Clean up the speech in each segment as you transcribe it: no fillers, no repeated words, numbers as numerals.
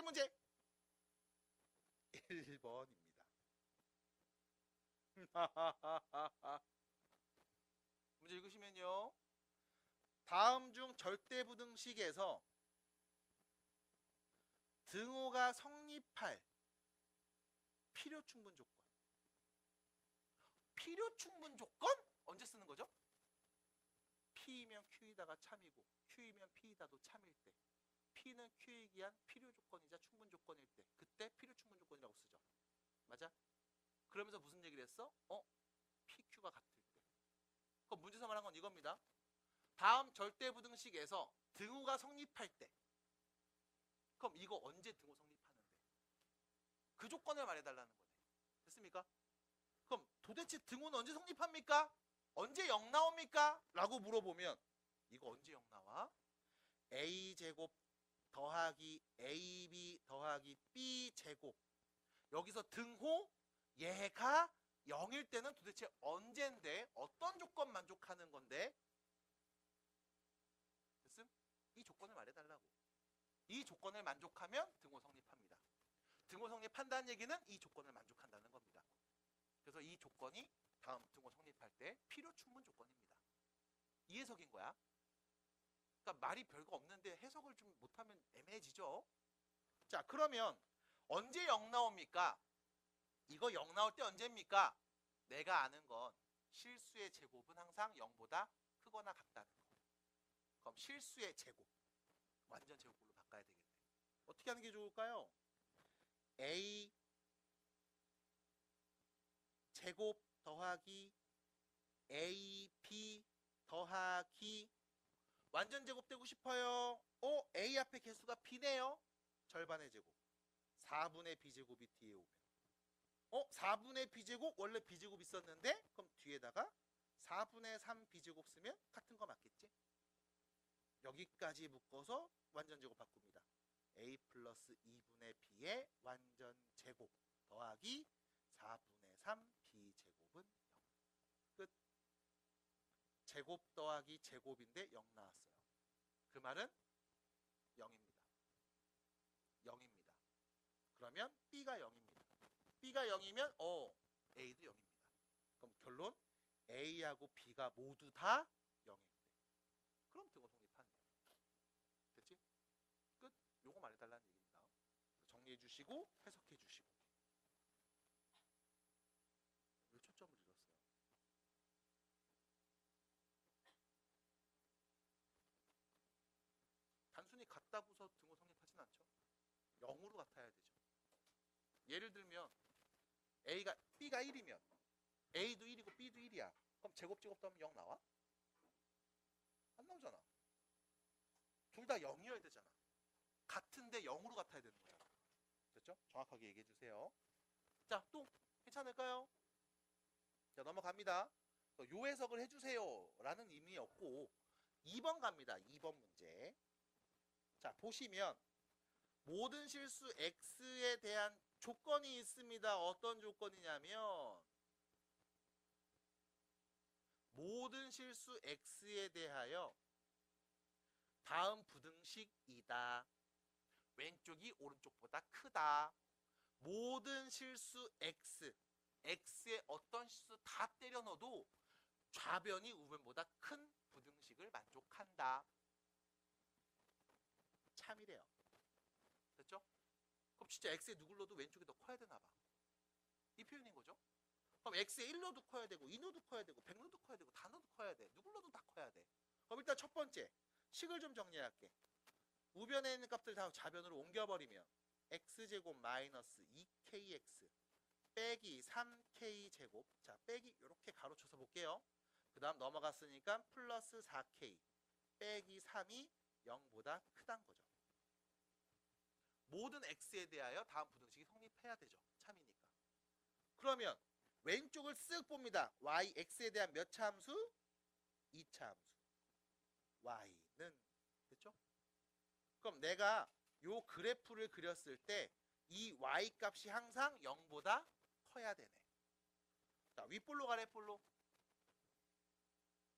문제 1번입니다. 문제 읽으시면요. 다음 중 절대부등식에서 등호가 성립할 필요충분 조건. 필요충분 조건? 언제 쓰는 거죠? P이면 Q이다가 참이고 Q이면 P이다도 참일 때, P는 Q에 기한 필요 조건이자 충분 조건일 때, 그때 필요 충분 조건이라고 쓰죠. 맞아? 그러면서 무슨 얘기를 했어? PQ가 같을 때. 그럼 문제에서 말한 건 이겁니다. 다음 절대부등식에서 등호가 성립할 때. 그럼 이거 언제 등호 성립하는데? 그 조건을 말해달라는 거네. 됐습니까? 그럼 도대체 등호는 언제 성립합니까? 언제 0 나옵니까? 라고 물어보면 이거 언제 0 나와? A제곱 더하기 AB 더하기 B제곱. 여기서 등호 얘가 0일 때는 도대체 언제인데 어떤 조건 만족하는 건데? 됐음? 이 조건을 말해달라고. 이 조건을 만족하면 등호 성립합니다. 등호 성립한다는 얘기는 이 조건을 만족한다는 겁니다. 그래서 이 조건이 다음 등호 성립할 때 필요 충분 조건입니다. 이 해석인 거야. 그러니까 말이 별거 없는데 해석을 좀 못하면 애매해지죠. 자, 그러면 언제 0 나옵니까? 이거 0 나올 때 언제입니까? 내가 아는 건 실수의 제곱은 항상 0보다 크거나 같다는 거. 그럼 실수의 제곱, 완전 제곱꼴로 바꿔야 되겠네. 어떻게 하는 게 좋을까요? A 제곱 더하기 AB 더하기 완전 제곱 되고 싶어요. A 앞에 개수가 B네요. 절반의 제곱. 4분의 B제곱이 뒤에 오면 4분의 B제곱 원래 B제곱 있었는데 그럼 뒤에다가 4분의 3 B제곱 쓰면 같은 거 맞겠지? 여기까지 묶어서 완전 제곱 바꿉니다. A 플러스 2분의 B의 완전 제곱 더하기 4분의 3 B제곱은 0. 끝. 제곱 더하기 제곱인데 0 나왔어요. 그 말은 0입니다. 0입니다. 그러면 B가 0입니다. B가 0이면 A도 0입니다. 그럼 결론 A하고 B가 모두 다 0일 때. 그럼 등호 성립하는 거예요. 됐지? 끝. 요거 말해달라는 얘기입니다. 정리해 주시고 해석해 주시고. 왜 초점을 잃었어요? 단순히 같다고서 등호 성립하진 않죠. 0으로 같아야 되죠. 예를 들면 B가 1이면 A도 1이고 B도 1이야. 그럼 제곱 더하면 0 나와? 안 나오잖아. 둘 다 0이어야 되잖아. 같은데 0으로 같아야 되는 거잖아. 됐죠? 정확하게 얘기해 주세요. 자, 또 괜찮을까요? 자, 넘어갑니다. 요 해석을 해주세요 라는 의미였고 2번 갑니다. 2번 문제. 자, 보시면 모든 실수 X에 대한 조건이 있습니다. 어떤 조건이냐면 모든 실수 X에 대하여 다음 부등식이다. 왼쪽이 오른쪽보다 크다. 모든 실수 X, X의 어떤 실수 다 때려 넣어도 좌변이 우변보다 큰 부등식을 만족한다. 참이래요. 됐죠? 그럼 진짜 X에 누굴 넣어도 왼쪽이 더 커야 되나 봐. 이 표현인 거죠. 그럼 X에 1 넣어도 커야 되고 2 넣어도 커야 되고 100 넣어도 커야 되고 다 넣어도 커야 돼. 누굴 넣어도 다 커야 돼. 그럼 일단 첫 번째 식을 좀 정리할게. 우변에 있는 값들 다 좌변으로 옮겨버리면 x제곱 마이너스 2kx 빼기 3k제곱. 자, 빼기 이렇게 가로쳐서 볼게요. 그 다음 넘어갔으니까 플러스 4k 빼기 3이 0보다 크다는 거죠. 모든 x에 대하여 다음 부등식이 성립해야 되죠. 참이니까. 그러면 왼쪽을 쓱 봅니다. y, x에 대한 몇 차 함수? 2차 함수. y는 됐죠? 그럼 내가 요 그래프를 그렸을 때 이 y 값이 항상 0보다 커야 되네. 자, 윗볼록 아랫볼록?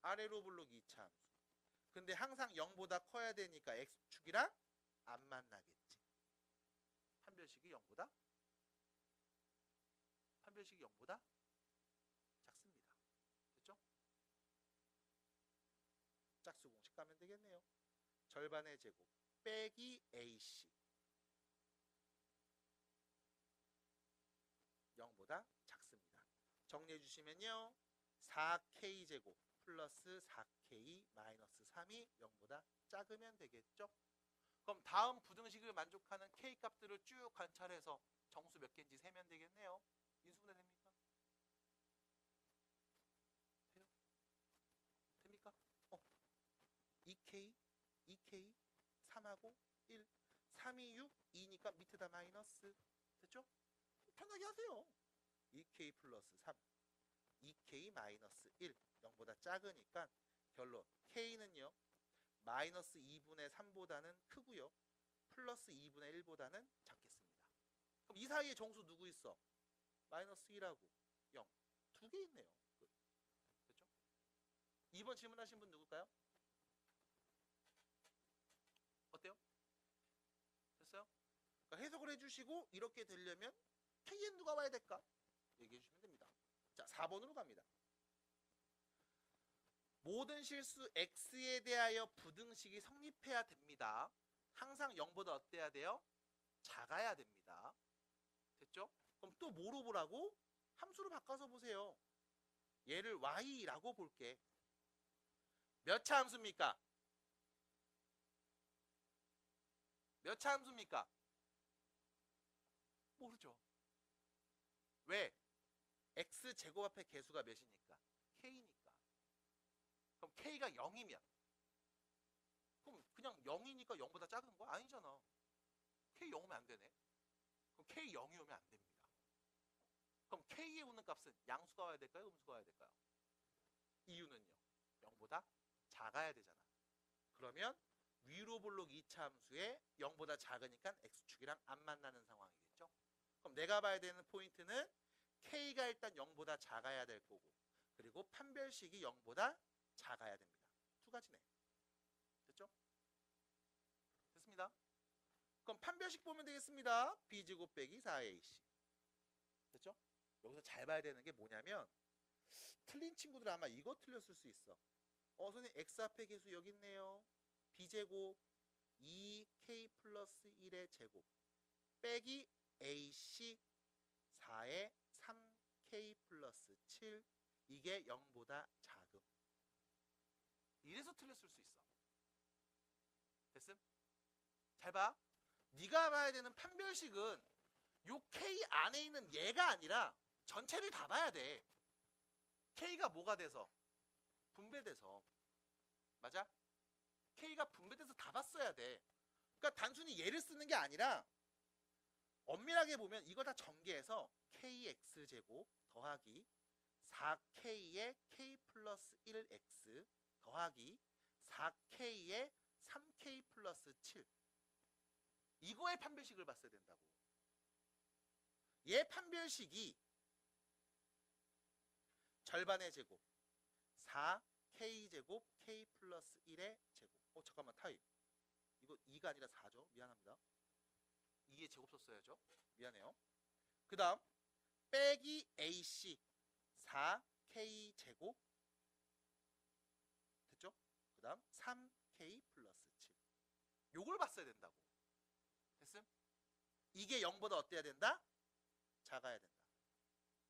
아래로 볼록 2차 함수. 근데 항상 0보다 커야 되니까 x축이랑 안 만나겠지. 판별식이 0보다 작습니다. 됐죠? 짝수 공식 가면 되겠네요. 절반의 제곱 빼기 AC 0보다 작습니다. 정리해 주시면요. 4K제곱 플러스 4K 마이너스 3이 0보다 작으면 되겠죠? 그럼 다음 부등식을 만족하는 K 값들을 쭉 관찰해서 정수 몇 개인지 세면 되겠네요. 인수분해 됩니까? 돼요? 됩니까? 2K, 2K, 3하고 1, 3이 6, 2니까 밑에다 마이너스. 됐죠? 편하게 하세요. 2K 플러스 3, 2K 마이너스 1, 0보다 작으니까 결론 K는요. 마이너스 2분의 3보다는 크고요. 플러스 2분의 1보다는 작겠습니다. 그럼 이 사이에 정수 누구 있어? 마이너스 1하고 0. 두 개 있네요. 됐죠? 2번 질문하신 분 누굴까요? 어때요? 됐어요? 그러니까 해석을 해주시고 이렇게 되려면 K엔 누가 와야 될까? 얘기해 주시면 됩니다. 자, 4번으로 갑니다. 모든 실수 x에 대하여 부등식이 성립해야 됩니다. 항상 0보다 어때야 돼요? 작아야 됩니다. 됐죠? 그럼 또 뭐로 보라고? 함수로 바꿔서 보세요. 얘를 y라고 볼게. 몇 차 함수입니까? 몇 차 함수입니까? 모르죠. 왜? x제곱 앞에 개수가 몇이니까? k니까. 그럼 k가 0이면 그럼 그냥 0이니까 0보다 작은 거? 아니잖아. k 0 오면 안 되네. 그럼 k 0이 오면 안 됩니다. 그럼 k에 오는 값은 양수가 와야 될까요? 음수가 와야 될까요? 이유는요. 0보다 작아야 되잖아. 그러면 위로 볼록 2차 함수에 0보다 작으니까 x축이랑 안 만나는 상황이겠죠. 그럼 내가 봐야 되는 포인트는 k가 일단 0보다 작아야 될 거고 그리고 판별식이 0보다 작아야 됩니다. 두 가지네. 됐죠? 됐습니다. 그럼 판별식 보면 되겠습니다. b제곱 빼기 4ac. 됐죠? 여기서 잘 봐야 되는 게 뭐냐면 틀린 친구들 아마 이거 틀렸을 수 있어. 선생님 x 앞에 개수 여기 있네요. b제곱 2k 플러스 1의 제곱 빼기 ac 4의 3k 플러스 7 이게 0보다 작음. 이래서 틀렸을 수 있어. 됐음? 잘 봐. 네가 봐야 되는 판별식은 요 K 안에 있는 얘가 아니라 전체를 다 봐야 돼. K가 뭐가 돼서? 분배돼서. 맞아? K가 분배돼서 다 봤어야 돼. 그러니까 단순히 얘를 쓰는 게 아니라 엄밀하게 보면 이거 다 전개해서 KX제곱 더하기 4K의 K 플러스 1X 더하기 4K의 3K 플러스 7 이거의 판별식을 봤어야 된다고. 얘 판별식이 절반의 제곱 4K제곱 K 플러스 1의 제곱. 잠깐만 타임. 이거 2가 아니라 4죠. 미안합니다. 2의 제곱 썼어야죠. 미안해요. 그 다음 빼기 AC 4K제곱 됐죠? 그 다음 3K 플러스 7 요걸 봤어야 된다고. 됐음? 이게 0보다 어때야 된다? 작아야 된다.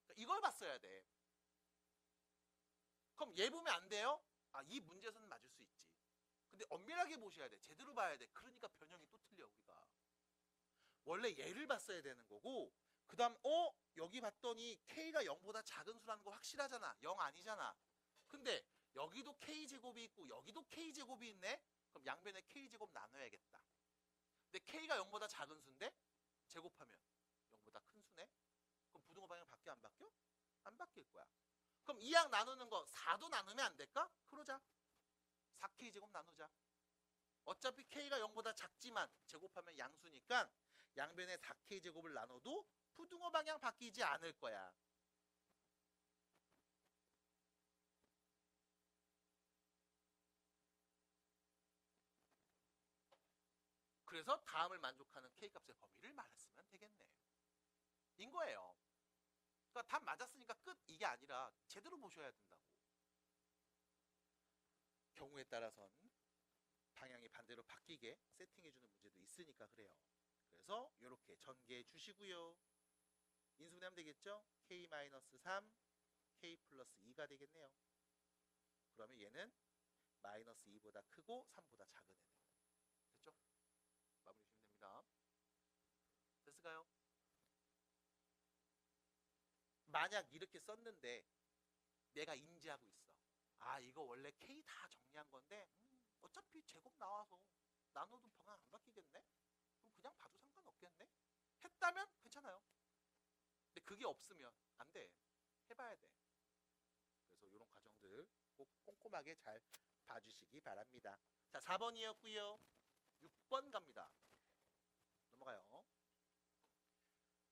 그러니까 이걸 봤어야 돼. 그럼 얘 보면 안 돼요? 이 문제에서는 맞을 수 있지. 근데 엄밀하게 보셔야 돼. 제대로 봐야 돼. 그러니까 변형이 또 틀려 우리가. 원래 얘를 봤어야 되는 거고 그 다음 여기 봤더니 K가 0보다 작은 수라는 거 확실하잖아. 0 아니잖아. 근데 여기도 K제곱이 있고 여기도 K제곱이 있네? 그럼 양변에 K제곱 나눠야겠다. 근데 K가 0보다 작은 수인데 제곱하면 0보다 큰 수네? 그럼 부등호 방향 바뀌어 안 바뀌어? 안 바뀔 거야. 그럼 2양 나누는 거 4도 나누면 안 될까? 그러자. 4K제곱 나누자. 어차피 K가 0보다 작지만 제곱하면 양수니까 양변에 4K제곱을 나눠도 부등호 방향 바뀌지 않을 거야. 그래서 다음을 만족하는 K값의 범위를 말했으면 되겠네. 그러니까 답 맞았으니까 끝 이게 아니라 제대로 보셔야 된다고. 경우에 따라선 방향이 반대로 바뀌게 세팅해주는 문제도 있으니까 그래요. 그래서 이렇게 전개해 주시고요. 인수분해하면 되겠죠? k-3, k 플러스 2가 되겠네요. 그러면 얘는 마이너스 2보다 크고 3보다 작은 애들. 됐죠? 마무리 주시면 됩니다. 됐을까요? 만약 이렇게 썼는데 내가 인지하고 있어. 아, 이거 원래 k 다 정리한 건데 어차피 제곱 나와서 나눠도 방향 안 바뀌겠네? 그럼 그냥 봐도 상관없겠네? 했다면 괜찮아요. 근데 그게 없으면 안 돼. 해봐야 돼. 그래서 이런 과정들 꼭 꼼꼼하게 잘 봐주시기 바랍니다. 자, 4번이었고요. 6번 갑니다. 넘어가요.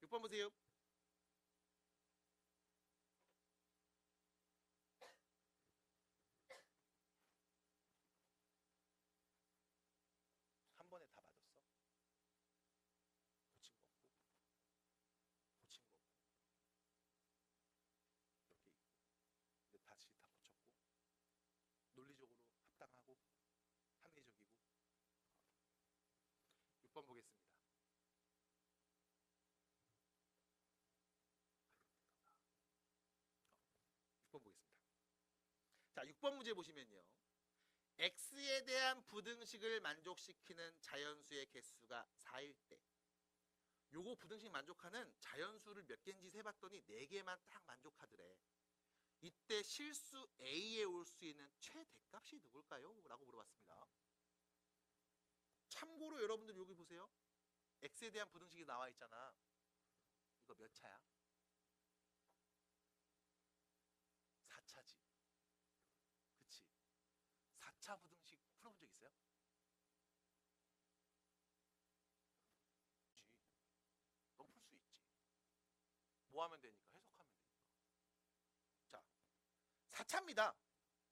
6번 보세요. 한 번에 다 맞았어. 고친 거 없고, 고친 거 없고, 이렇게 있고, 근데 다시 다 고쳤고, 논리적으로 합당하고, 합리적이고. 6번 보겠습니다. 6번 보겠습니다. 자, 6번 문제 보시면요. x에 대한 부등식을 만족시키는 자연수의 개수가 4일 때 요거 부등식 만족하는 자연수를 몇 개인지 세봤더니 4개만 딱 만족하더래. 이때 실수 A에 올 수 있는 최대값이 누굴까요? 라고 물어봤습니다. 참고로 여러분들 여기 보세요. x에 대한 부등식이 나와 있잖아. 이거 몇 차야? 4차지. 그치? 4차 부등식 풀어본 적 있어요? 넌 풀 수 있지. 뭐 하면 되니까? 해석하면 되니까. 자, 4차입니다.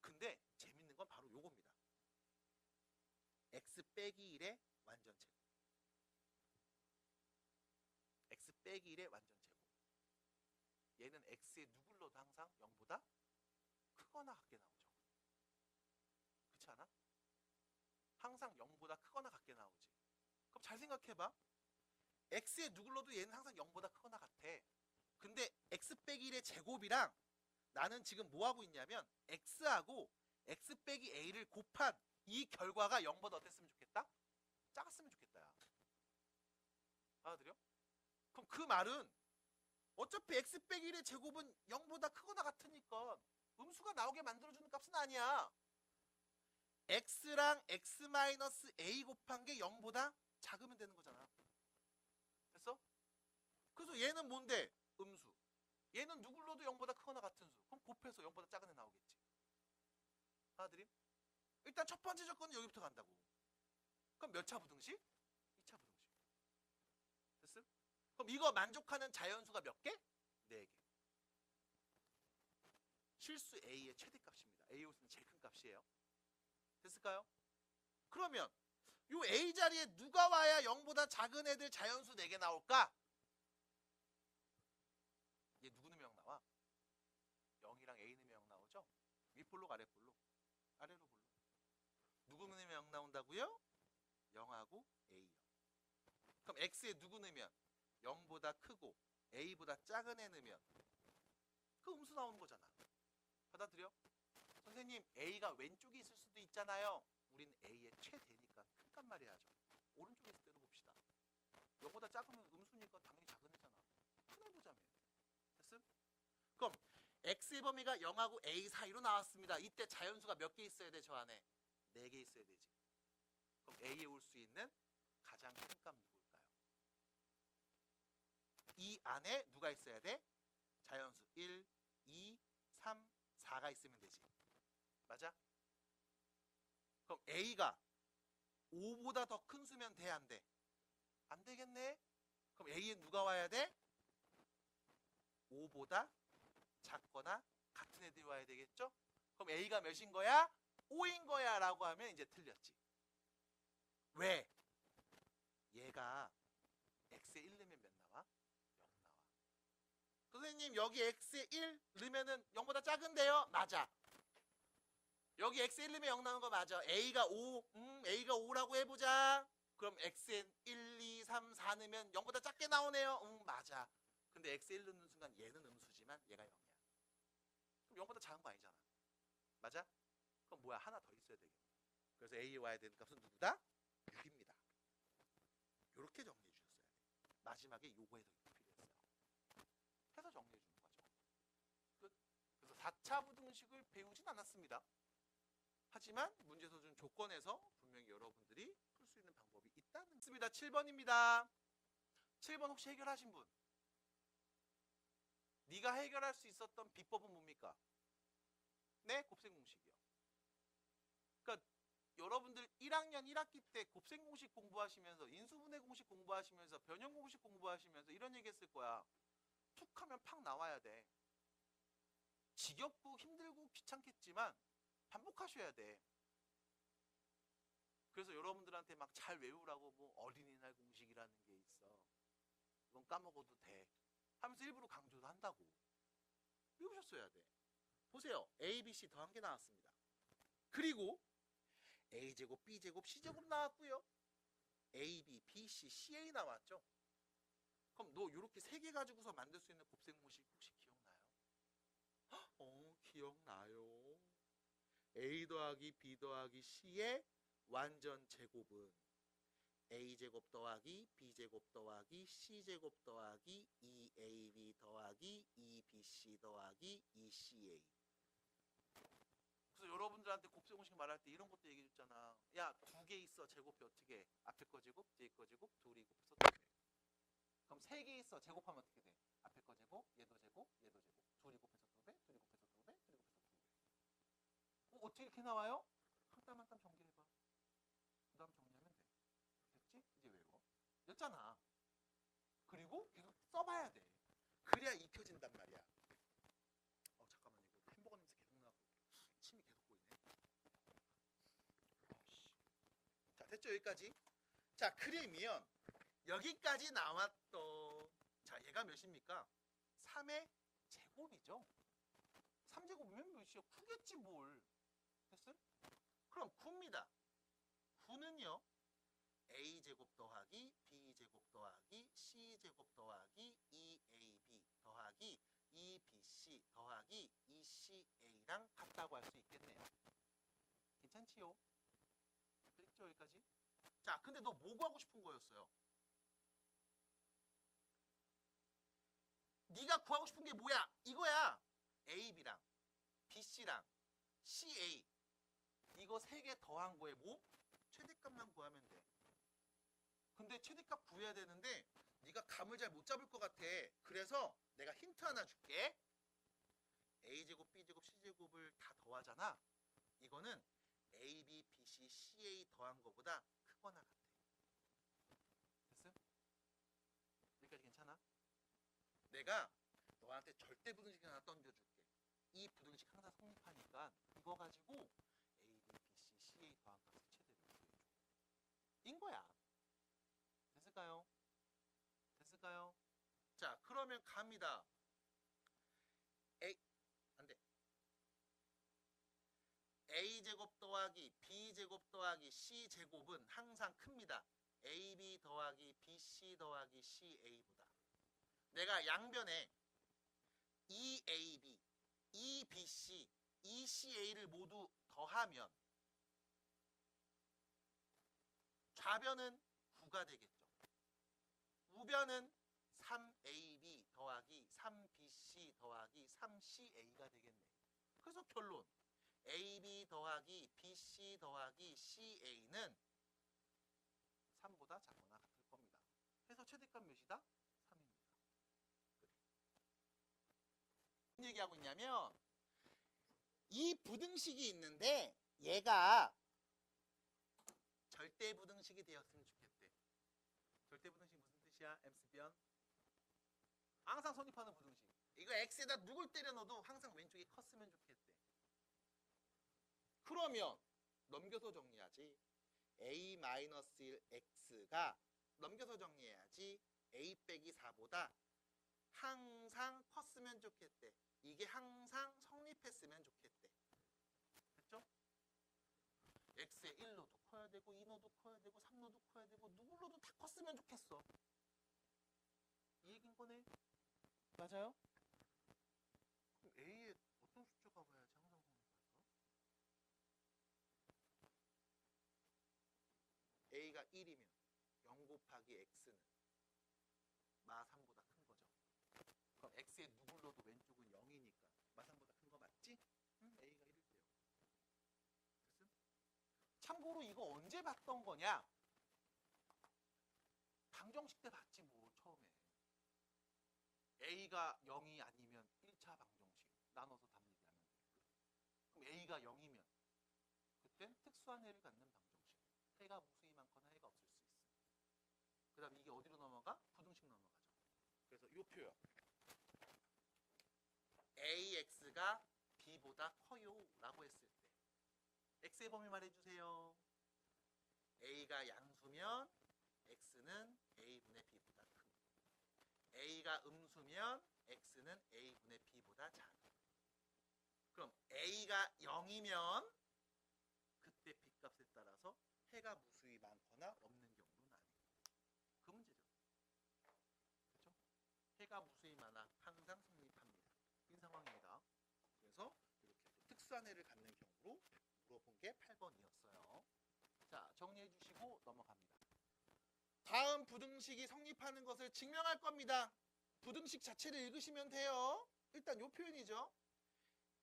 근데 재밌는 건 바로 요겁니다. x 빼기 1의 완전체곱. x 빼기 1의 완전체곱. 얘는 x의 누굴러도 항상 0보다 크거나 같게 나오죠. 그렇지 않아? 항상 0보다 크거나 같게 나오지. 그럼 잘 생각해봐. x의 누굴러도 얘는 항상 0보다 크거나 같아. 근데 x 빼기 1의 제곱이랑 나는 지금 뭐하고 있냐면 x하고 x 빼기 a를 곱한 이 결과가 0보다 어땠으면 좋겠다? 작았으면 좋겠다. 야. 알아들여? 그럼 그 말은 어차피 x 빼기 1의 제곱은 0보다 크거나 같으니까 음수가 나오게 만들어주는 값은 아니야. x랑 x-a 곱한 게 0보다 작으면 되는 거잖아. 됐어? 그래서 얘는 뭔데? 음수. 얘는 누굴로도 0보다 크거나 같은 수. 그럼 곱해서 0보다 작은 애 나오겠지. 알아들임? 일단 첫 번째 조건은 여기부터 간다고. 그럼 몇 차 부등식? 2차 부등식. 됐어? 그럼 이거 만족하는 자연수가 몇 개? 4개. 실수 A의 최대값입니다. A의 호수는 제일 큰 값이에요. 됐을까요? 그러면 요 A 자리에 누가 와야 0보다 작은 애들 자연수 4개 나올까? 얘 누구 넣으면 0 나와? 0이랑 A 넣으면 0 나오죠? 윗볼록 아랫볼록? 아래로 볼록. 누구 넣으면 0 나온다고요? 0하고 A요. 그럼 X에 누구 넣으면 0보다 크고 A보다 작은 애 넣으면 그 음수 나오는 거잖아. 받아들여? 선생님 A가 왼쪽에 있을 수도 있잖아요. 우린 A의 최대니까 큰 값 말해야죠. 오른쪽에 있을 때로 봅시다. 0보다 작으면 음수니까 당연히 작은 애잖아. 큰 애 보자며. 됐음? 그럼 X의 범위가 0하고 A 사이로 나왔습니다. 이때 자연수가 몇 개 있어야 돼? 저 안에 4개 있어야 되지. 그럼 A에 올 수 있는 가장 큰 값 누굴까요? 이 안에 누가 있어야 돼? 자연수 1, 2, 3, 4가 있으면 되지. 맞아? 그럼 A가 5보다 더 큰 수면 돼? 안 돼? 안 되겠네? 그럼 A에 누가 와야 돼? 5보다 작거나 같은 애들이 와야 되겠죠? 그럼 A가 몇인 거야? 5인 거야 라고 하면 이제 틀렸지. 왜? 얘가 X에 1 넣으면 몇 나와? 0 나와. 선생님 여기 x에 1 넣으면은 0보다 작은데요? 맞아. 여기 x에 1 넣으면 0 나오는 거 맞아. a가 5, a가 5라고 해보자. 그럼 x에 1, 2, 3, 4 넣으면 0보다 작게 나오네요. 맞아. 근데 x에 1 넣는 순간 얘는 음수지만 얘가 0이야. 그럼 0보다 작은 거 아니잖아. 맞아? 그럼 뭐야? 하나 더 있어야 되겠네. 그래서 a에 와야 되는 값은 누구다? 6입니다. 이렇게 정리해 주셨어야 돼. 마지막에 요거에 더 필요했어요. 해서 정리해 주는 거죠. 끝. 그래서 4차 부등식을 배우진 않았습니다. 하지만 문제에서 준 조건에서 분명히 여러분들이 풀 수 있는 방법이 있다는 것입니다. 7번입니다. 7번 혹시 해결하신 분? 네가 해결할 수 있었던 비법은 뭡니까? 네, 곱셈 공식이요. 그러니까 여러분들 1학년 1학기 때 곱셈 공식 공부하시면서 인수분해 공식 공부하시면서 변형 공식 공부하시면서 이런 얘기 했을 거야. 툭 하면 팍 나와야 돼. 지겹고 힘들고 귀찮겠지만 반복하셔야 돼. 그래서 여러분들한테 막 잘 외우라고 뭐 어린이날 공식이라는 게 있어. 이건 까먹어도 돼. 하면서 일부러 강조도 한다고. 외우셨어야 돼. 보세요. A, B, C 더한 게 나왔습니다. 그리고 A제곱, B제곱, C제곱 나왔고요. A, B, B, C, CA 나왔죠. 그럼 너 이렇게 3개 가지고서 만들 수 있는 곱셈 공식 혹시 기억나요? 기억나요. A 더하기 B 더하기 C의 완전 제곱은 A제곱 더하기 B제곱 더하기 C제곱 더하기 2AB 더하기 2BC 더하기 2CA. 그래서 여러분들한테 곱셈 공식 말할 때 이런 것도 얘기해 줬잖아. 야, 2개 있어. 제곱이 어떻게 해? 앞에 거 제곱, 뒤에 거 제곱, 둘이 곱해서 2배. 그럼 3개 있어. 제곱하면 어떻게 돼? 앞에 거 제곱, 얘도 제곱, 얘도 제곱. 둘이 곱해서 2배, 둘이 곱해서 2배, 둘이 곱해서 2배. 어떻게 이렇게 나와요? 한 땀 한 땀 정리해봐. 그 다음 정리하면 돼. 됐지? 이제 외워. 였잖아. 그리고 계속 써봐야 돼. 그래야 익혀진단 말이야. 잠깐만, 이거 햄버거 냄새 계속 나고 침이 계속 보이네. 자, 됐죠? 여기까지. 자, 그러면 여기까지 나왔던, 자, 얘가 몇입니까? 3의 제곱이죠. 3제곱이면 몇이요? 9겠지 뭘. 됐어요? 그럼 9입니다. 9는요 A제곱 더하기 B제곱 더하기 C제곱 더하기 2AB 더하기 2BC 더하기 2CA랑 같다고 할 수 있겠네요. 괜찮지요? 됐죠? 여기까지? 자, 근데 너 뭐 구하고 싶은 거였어요? 네가 구하고 싶은 게 뭐야? 이거야. AB랑 BC랑 CA 이거 3개 더한 거에 뭐? 최대값만 구하면 돼. 근데 최대값 구해야 되는데 네가 감을 잘 못 잡을 것 같아. 그래서 내가 힌트 하나 줄게. A제곱, B제곱, C제곱을 다 더하잖아. 이거는 A, B, B, C, CA 더한 거보다 크거나 같아. 됐어? 여기까지 괜찮아? 내가 너한테 절대 부등식 하나 던져줄게. 이 부등식 항상 성립하니까 이거 가지고 A, B, B, C, CA 더한 값을 최대로 구해줘. 인 거야. 됐을까요? 됐을까요? 자, 그러면 갑니다. 안 돼. A제곱 더하기 B제곱 더하기 C제곱은 항상 큽니다. AB 더하기 BC 더하기 CA보다. 내가 양변에 EAB, EBC, ECA를 모두 더하면 좌변은 9가 되겠죠. 우변은 3AB 더하기 3BC 더하기 3CA가 되겠네. 그래서 결론 AB 더하기 BC 더하기 CA는 3보다 작거나 같을 겁니다. 해서 최대값 몇이다? 3입니다. 무슨 얘기하고 있냐면 이 부등식이 있는데 얘가 절대 부등식이 되었으면 좋겠대. 절대 부등식 무슨 뜻이야? M스변 항상 성립하는 부등식. 이거 X에다 누굴 때려 넣어도 항상 왼쪽이 컸으면 좋겠대. 그러면 넘겨서 정리하지. A-1X가 넘겨서 정리해야지. A 빼기 4보다 항상 컸으면 좋겠대. 이게 항상 성립했으면 좋겠대. 됐죠? x의 1로도 커야 되고 2노도 커야 되고 3노도 커야 되고 누구로도 다 컸으면 좋겠어. 이 얘긴 거네. 맞아요? 그럼 A에 어떤 숫자가 와야지 항상 성립할까? A가 1이면 0 곱하기 X는 마 3보다 큰 거죠. 그럼 X의 누굴로도 왼쪽은 0이니까 마 3보다 큰 거 맞지? 응, A가 1일 때요. 됐음? 참고로 이거 언제 봤던 거냐? 방정식 때 봤지 뭐 처음에. A가 0이 아니면 1차 방정식 나눠서 답 얘기하면 돼. 그럼 A가 0이면 그땐 특수한 해를 갖는 방정식. 해가 무수히 많거나 해가 없을 수 있어. 그 다음에 이게 어디로 넘어가? 부등식 넘어가죠. 그래서 이 표현 AX가 B보다 커요 라고 했을 때 X의 범위 말해주세요. A가 양수면 X는 A분의 B보다 큰 거. A가 음수면 X는 A분의 B보다 작은 거. 그럼 A가 0이면 그때 B값에 따라서 해가 무수히 많거나 없는 경우로 나뉘는 거. 그 문제죠. 그렇죠? 해가 무수히 많아 항상 성립합니다. 이 상황입니다. 그래서 이렇게 특수한 해를 갖는 경우로 물어본 게 8번이었어요. 자, 정리해 주시고 넘어갑니다. 다음 부등식이 성립하는 것을 증명할 겁니다. 부등식 자체를 읽으시면 돼요. 일단 이 표현이죠.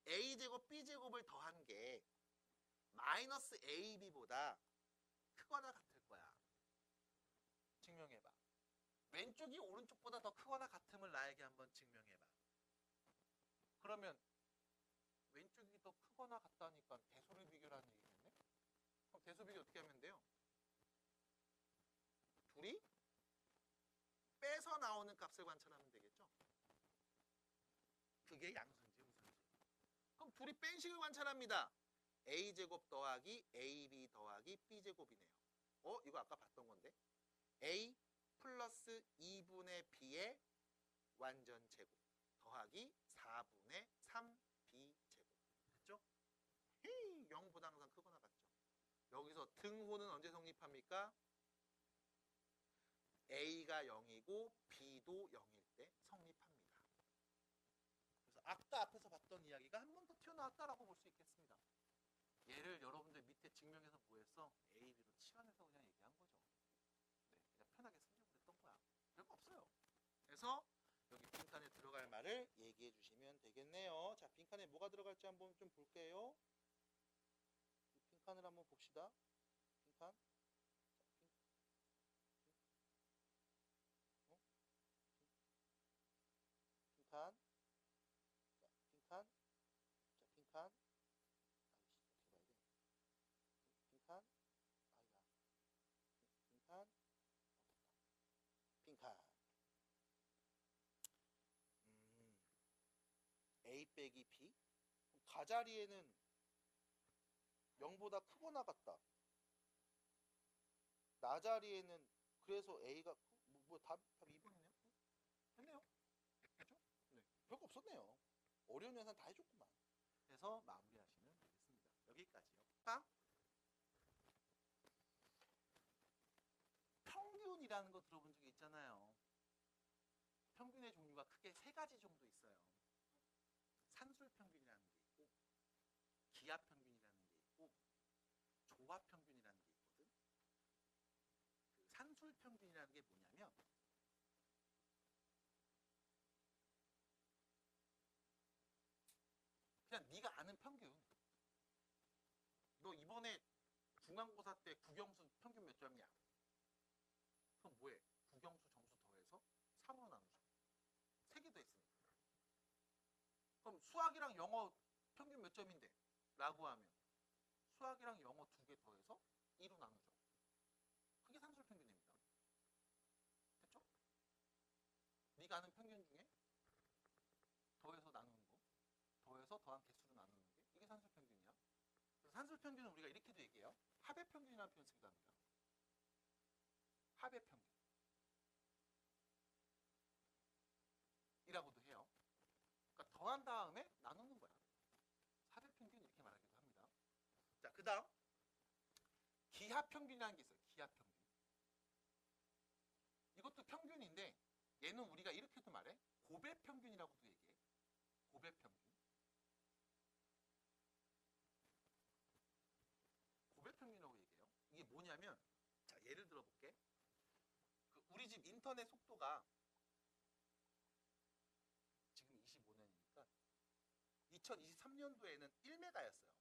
A제곱 B제곱을 더한 게 마이너스 AB보다 크거나 같을 거야. 증명해봐. 왼쪽이 오른쪽보다 더 크거나 같음을 나에게 한번 증명해봐. 그러면 왼쪽이 더 크거나 같다니까 대소를 비교라는 얘기겠네? 그럼 대소 비교 어떻게 하면 돼요? 둘이 빼서 나오는 값을 관찰하면 되겠죠? 그게 양수인지 음수인지. 그럼 둘이 뺀 식을 관찰합니다. A제곱 더하기 AB 더하기 B제곱이네요. 이거 아까 봤던 건데. A 플러스 2분의 B의 완전 제곱 더하기 4분의 3B제곱. 됐죠? 0보다 항상 크거나 같죠? 여기서 등호는 언제 성립합니까? A가 0이고 B도 0일 때 성립합니다. 그래서 아까 앞에서 봤던 이야기가 한 번 더 튀어나왔다라고 볼 수 있겠습니다. 얘를 여러분들 밑에 증명해서 뭐 했어? A, B로 치환해서 그냥 얘기한 거죠. 네, 그냥 편하게 쓰려고 그랬던 거야. 별거 없어요. 그래서 여기 빈칸에 들어갈 말을 얘기해 주시면 되겠네요. 자, 빈칸에 뭐가 들어갈지 한번 좀 볼게요. 빈칸을 한번 봅시다. 빈칸. 빈칸. 자, 빈칸. 자, 빈칸. 빈칸. 빈칸. 빈칸. A 빼기 B. 가자리에는 0보다 크거나 같다. 나자리에는 그래서 A가 답 2번이네요. 했네요. 그렇죠? 네. 별거 없었네요. 어려운 연산 다 해줬구만. 해서 마무리하시면 되겠습니다. 여기까지요. 다음. 평균이라는 거 들어본 적이 있잖아요. 평균의 종류가 크게 3가지 정도 있어요. 산술 평균이라는 게 있고, 기하 평균이라는 게 있고, 조합 평균이라는 게 있거든. 그 산술 평균이라는 게 뭐냐면 그냥 네가 아는 평균. 너 이번에 중간고사 때 국영수 평균 몇 점이야? 그럼 뭐해? 국영수 점수 더해서 3으로 나누죠. 3개 더 했으니까. 그럼 수학이랑 영어 평균 몇 점인데? 라고 하면 수학이랑 영어 2개 더해서 2로 나누죠. 그게 산술 평균입니다. 됐죠? 네가 아는 평균 중에 더해서 나누는 거, 더해서 더한 개수로 나누는 게 이게 산술 평균이야. 그래서 산술 평균은 우리가 이렇게도 얘기해요. 합의 평균이라는 표현 쓰기도 합니다. 합의 평균. 더한 다음에 나누는 거야. 사대평균 이렇게 말하기도 합니다. 자, 그 다음 기하평균이라는 게 있어요. 기하평균. 이것도 평균인데 얘는 우리가 이렇게도 말해. 고배평균이라고도 얘기해. 고배평균. 고배평균이라고 얘기해요. 이게 뭐냐면, 자, 예를 들어볼게. 우리 집 인터넷 속도가 지금 25년이니까 2023년도에는 1메가였어요.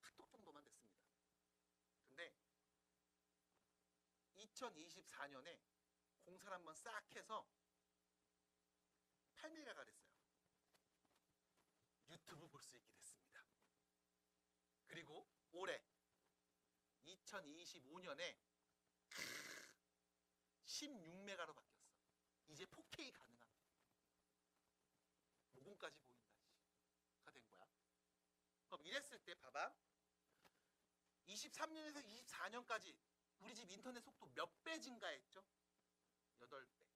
카톡 정도만 됐습니다. 근데 2024년에 공사를 한번 싹 해서 8메가가 됐어요. 유튜브 볼 수 있게 됐습니다. 그리고 올해 2025년에 16메가로 바뀌었어. 이제 4K 가능한 모공까지 보인다가 된 거야. 그럼 이랬을 때 봐봐. 23년에서 24년까지 우리 집 인터넷 속도 몇 배 증가했죠? 8배.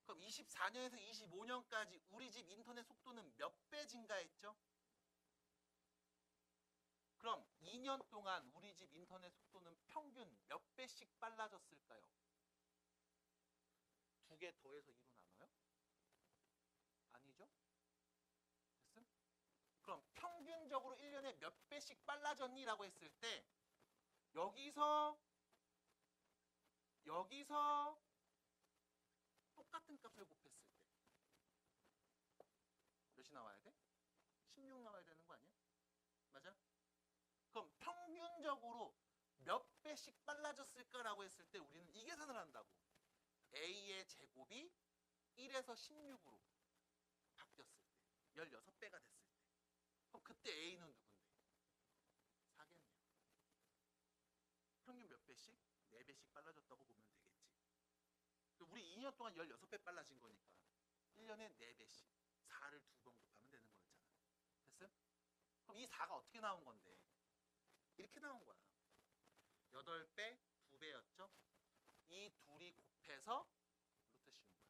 그럼 24년에서 25년까지 우리 집 인터넷 속도는 몇 배 증가했죠? 그럼 2년 동안 우리 집 인터넷 속도는 평균 몇 배씩 빨라졌을까요? 2개 더해서 2로 나눠요? 아니죠? 됐음? 그럼 평균적으로 1년에 몇 배씩 빨라졌니? 라고 했을 때 여기서 똑같은 값을 곱했을 때 몇이 나와야 돼? 16 나와야 되는 거 아니야? 맞아? 그럼 평균적으로 몇 배씩 빨라졌을까라고 했을 때 우리는 이 계산을 한다고. A의 제곱이 1에서 16으로 바뀌었을 때 16배가 됐을 때 그럼 그때 A는 누군데? 4겠네요. 평균 몇 배씩? 4배씩 빨라졌다고 보면 되겠지. 우리 2년 동안 16배 빨라진 거니까 1년에 4배씩 4를 2번 곱하면 되는 거였잖아. 됐어요? 그럼 이 4가 어떻게 나온 건데? 이렇게 나온 거야. 8배, 2배였죠? 이 둘이 곱해서 루트 씌운 거야.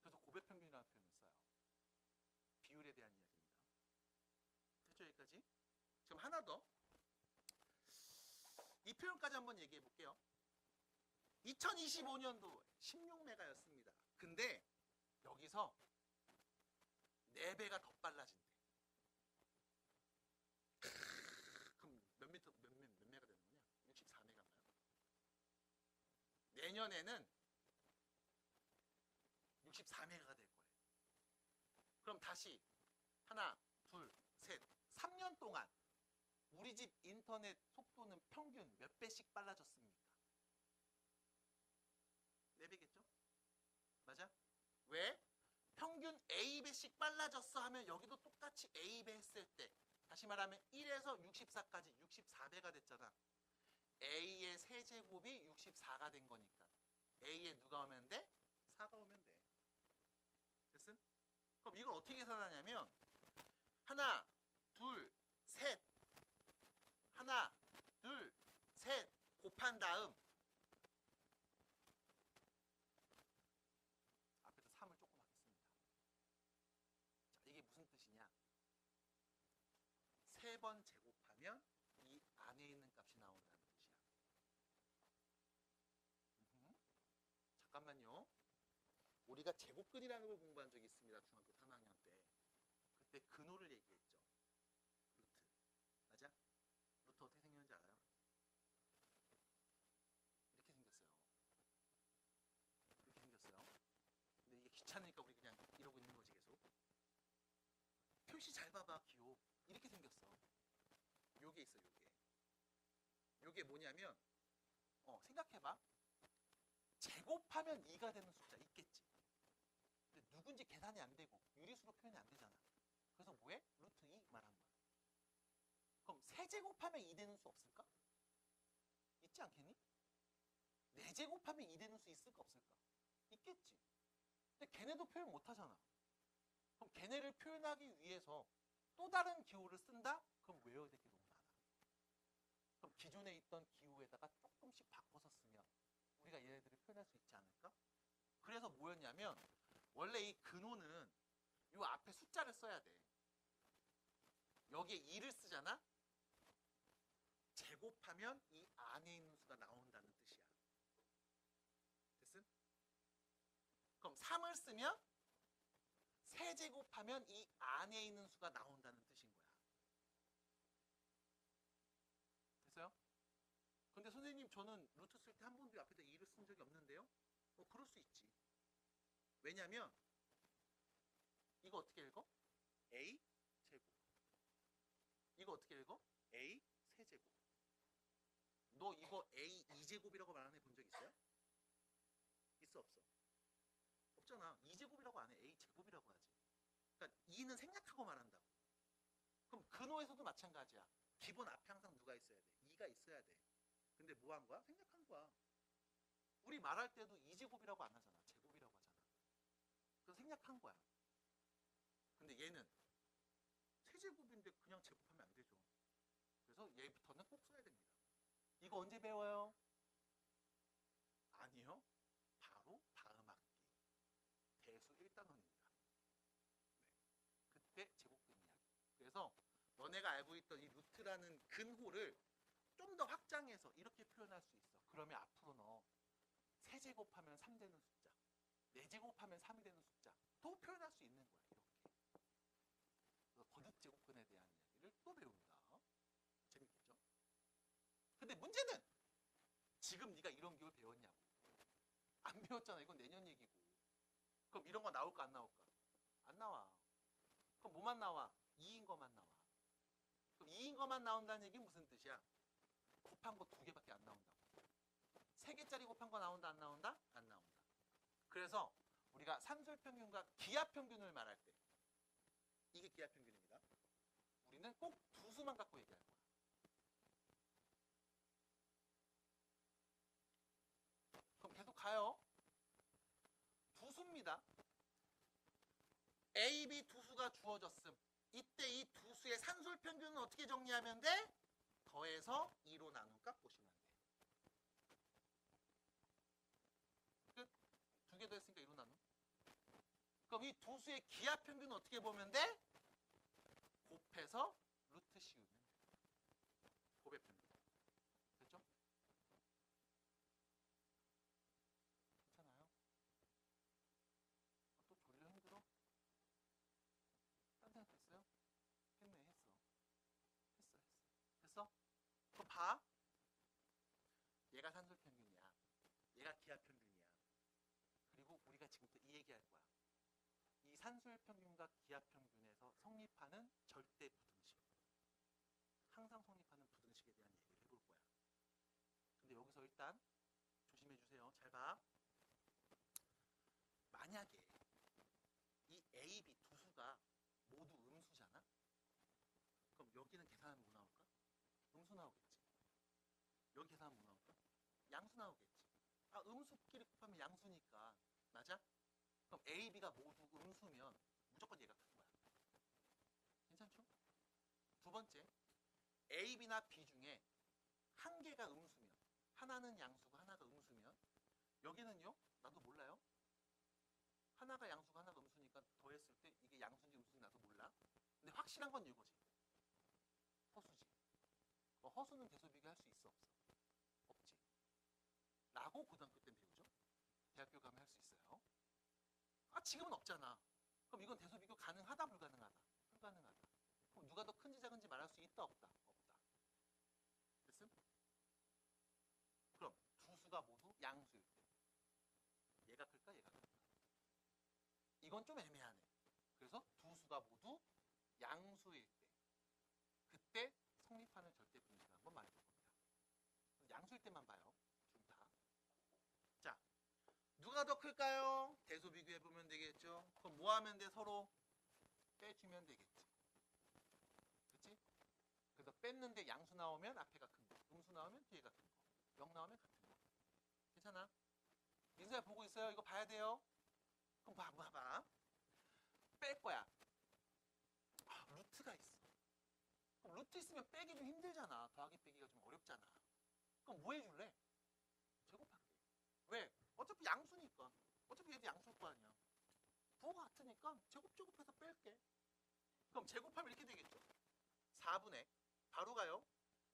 그래서 고배평균이라는 표현을 써요. 비율에 대한 이야기입니다. 됐죠? 여기까지? 지금 하나 더. 이 표현까지 한번 얘기해 볼게요. 2025년도 16메가였습니다. 근데 여기서 4배가 더 빨라진대. 그럼 몇 메가 되는 거냐? 64메가인가요? 내년에는 64메가가 될 거예요. 그럼 다시 하나, 둘, 셋, 3년 동안 우리 집 인터넷 속도는 평균 몇 배씩 빨라졌습니까? 4배겠죠? 맞아? 왜? 평균 A배씩 빨라졌어 하면 여기도 똑같이 A배 했을 때 다시 말하면 1에서 64까지 64배가 됐잖아. A의 세제곱이 64가 된 거니까 A에 누가 오면 돼? 4가 오면 돼. 됐음? 그럼 이걸 어떻게 계산하냐면 하나, 둘, 셋 하나, 둘, 셋 곱한 다음 앞에서 3을 조금 하겠습니다. 자, 이게 무슨 뜻이냐? 3번 제곱하면 이 안에 있는 값이 나온다는 뜻이야. 잠깐만요. 우리가 제곱근이라는 걸 공부한 적이 있습니다. 중학교 3학년 때. 그때 근호를 얘기했죠. 루트. 맞아? 루트 어떻게 생겼는지 알아요? 이렇게 생겼어요. 이렇게 생겼어요. 근데 이게 귀찮으니까 우리 그냥 이러고 있는 거지 계속. 표시 잘 봐봐, 기호. 이렇게 생겼어. 요게 있어, 요게. 요게 뭐냐면 생각해봐. 제곱하면 2가 되는 숫자 있겠지. 근데 누군지 계산이 안 되고 유리수로 표현이 안 되잖아. 그래서 뭐해? 루트 2 말한 거야. 그럼 세제곱하면 2 되는 수 없을까? 있지 않겠니? 4제곱하면 2 되는 수 있을까 없을까? 있겠지. 근데 걔네도 표현 못 하잖아. 그럼 걔네를 표현하기 위해서 또 다른 기호를 쓴다? 그럼 외워야 될 게 너무 많아. 그럼 기존에 있던 기호에다가 조금씩 바꿔서 쓰면 우리가 얘네들을 표현할 수 있지 않을까? 그래서 뭐였냐면 원래 이 근호는 요 앞에 숫자를 써야 돼. 여기에 2를 쓰잖아. 제곱하면 이 안에 있는 수가 나온다는 뜻이야. 됐음? 그럼 3을 쓰면 세제곱하면 이 안에 있는 수가 나온다는 뜻인 거야. 됐어요? 근데 선생님 저는 루트 쓸 때 한 번도 앞에다 2를 쓴 적이 없는데요? 그럴 수 있지. 왜냐면 이거 어떻게 읽어? A 제곱. 이거 어떻게 읽어? A 세제곱. 너 이거 A 2제곱이라고 말하는 애 본 적 있어요? 있어 없어? 없잖아. 2제곱이라고 안 해. A 제곱이라고 하지. 그러니까 2는 생략하고 말한다고. 그럼 근호에서도 마찬가지야. 기본 앞에 항상 누가 있어야 돼? 2가 있어야 돼. 근데 뭐 한 거야? 생략한 거야. 우리 말할 때도 2제곱이라고 안 하잖아. 제곱이라고 하잖아. 그래서 생략한 거야. 근데 얘는 세제곱인데 그냥 제곱하면 안 되죠. 그래서 얘부터는 꼭 써야 됩니다. 이거 언제 배워요? 아니요. 바로 다음 학기. 대수 1단원입니다. 네. 그때 제곱근 이야기. 그래서 너네가 알고 있던 이 루트라는 근호를 좀 더 확장해서 이렇게 표현할 수 있어. 그러면 앞으로 너 세제곱하면 3 되는 숫자, 4제곱하면 3이 되는 숫자 또 표현할 수 있는 거야. 이렇게. 그래서 거듭제곱근에 대한 이야기를 또 배웁니다. 재밌겠죠? 근데 문제는 지금 네가 이런 기호를 배웠냐고. 안 배웠잖아. 이건 내년 얘기고. 그럼 이런 거 나올까 안 나올까? 안 나와. 그럼 뭐만 나와? 2인 거만 나와. 그럼 2인 거만 나온다는 얘기는 무슨 뜻이야? 곱한 거 2개밖에 안 나온다고. 3개짜리 곱한 거 나온다 안 나온다? 안 나온다. 그래서 우리가 산술평균과 기하평균을 말할 때 이게 기하평균입니다. 우리는 꼭 두 수만 갖고 얘기할 거야. 그럼 계속 가요. 두 수입니다. A, B 두 수가 주어졌음. 이때 이 두 수의 산술평균은 어떻게 정리하면 돼? 더해서 2로 나눈 값 보시면 돼. 끝. 2개 더했으니까 2로 나눈. 그럼 이 두 수의 기하평균은 어떻게 보면 돼? 곱해서 루트 씌우면 돼. 곱의 평균. 됐죠? 괜찮아요? 또 졸려 힘들어? 딴 생각 됐어요? 했네. 됐어? 그럼 봐. 얘가 산술평균이야. 얘가 기하평균이야. 그리고 우리가 지금부터 이 얘기할 거야. 이 산술평균과 기하평균에서 성립하는 절대 부등식. 항상 성립하는 부등식에 대한 얘기를 해볼 거야. 근데 여기서 일단 조심해 주세요. 잘 봐. 만약에 이 A, B 두 수가 모두 음수잖아? 그럼 여기는 계산하면 뭐 나올까? 음수 나오겠지. 여기 계산하면 뭐 나올까? 양수 나오겠지. 아, 음수끼리 곱하면 양수니까. 맞아? 그럼 A, B가 모두 음수면 무조건 얘가 큰 거야. 괜찮죠? 두 번째, A, B나 B 중에 한 개가 음수면, 하나는 양수고 하나가 음수면, 여기는요? 나도 몰라요. 하나가 양수고 하나가 음수니까 더했을 때 이게 양수인지 음수인지 나도 몰라. 근데 확실한 건 이거지. 허수지. 허수는 대소 비교할 수 있어 없어? 없지. 라고 고등학교 때 배우죠. 대학교 가면 할 수 있어요. 아, 지금은 없잖아. 그럼 이건 대소 비교 가능하다 불가능하다? 불가능하다. 그럼 누가 더 큰지 작은지 말할 수 있다 없다? 없다. 됐음? 그럼 두 수가 모두 양수일 때 얘가 클까 얘가 클까? 이건 좀 애매하네. 그래서 두 수가 모두 양수일 때 그때 성립하는 절대 분식을 한번 말해볼 겁니다. 양수일 때만 봐요. 좀 다. 자, 누가 더 클까요? 대소 비교해보면 되겠죠. 그럼 뭐 하면 돼? 서로 빼주면 되겠지. 그치? 그래서 뺐는데 양수 나오면 앞에가 큰 거, 음수 나오면 뒤에가 큰 거, 0 나오면 같은 거. 괜찮아? 민서야 보고 있어요? 이거 봐야 돼요. 그럼 봐봐. 뺄 거야. 아, 루트가 있어. 그럼 루트 있으면 빼기 좀 힘들잖아. 더하기 빼기가 좀 어렵잖아. 그럼 뭐 해줄래? 제곱할게. 왜? 어차피 양수니까. 어차피 얘도 되니까 제곱해서 뺄게. 그럼 제곱하면 이렇게 되겠죠. 4분의 바로 가요.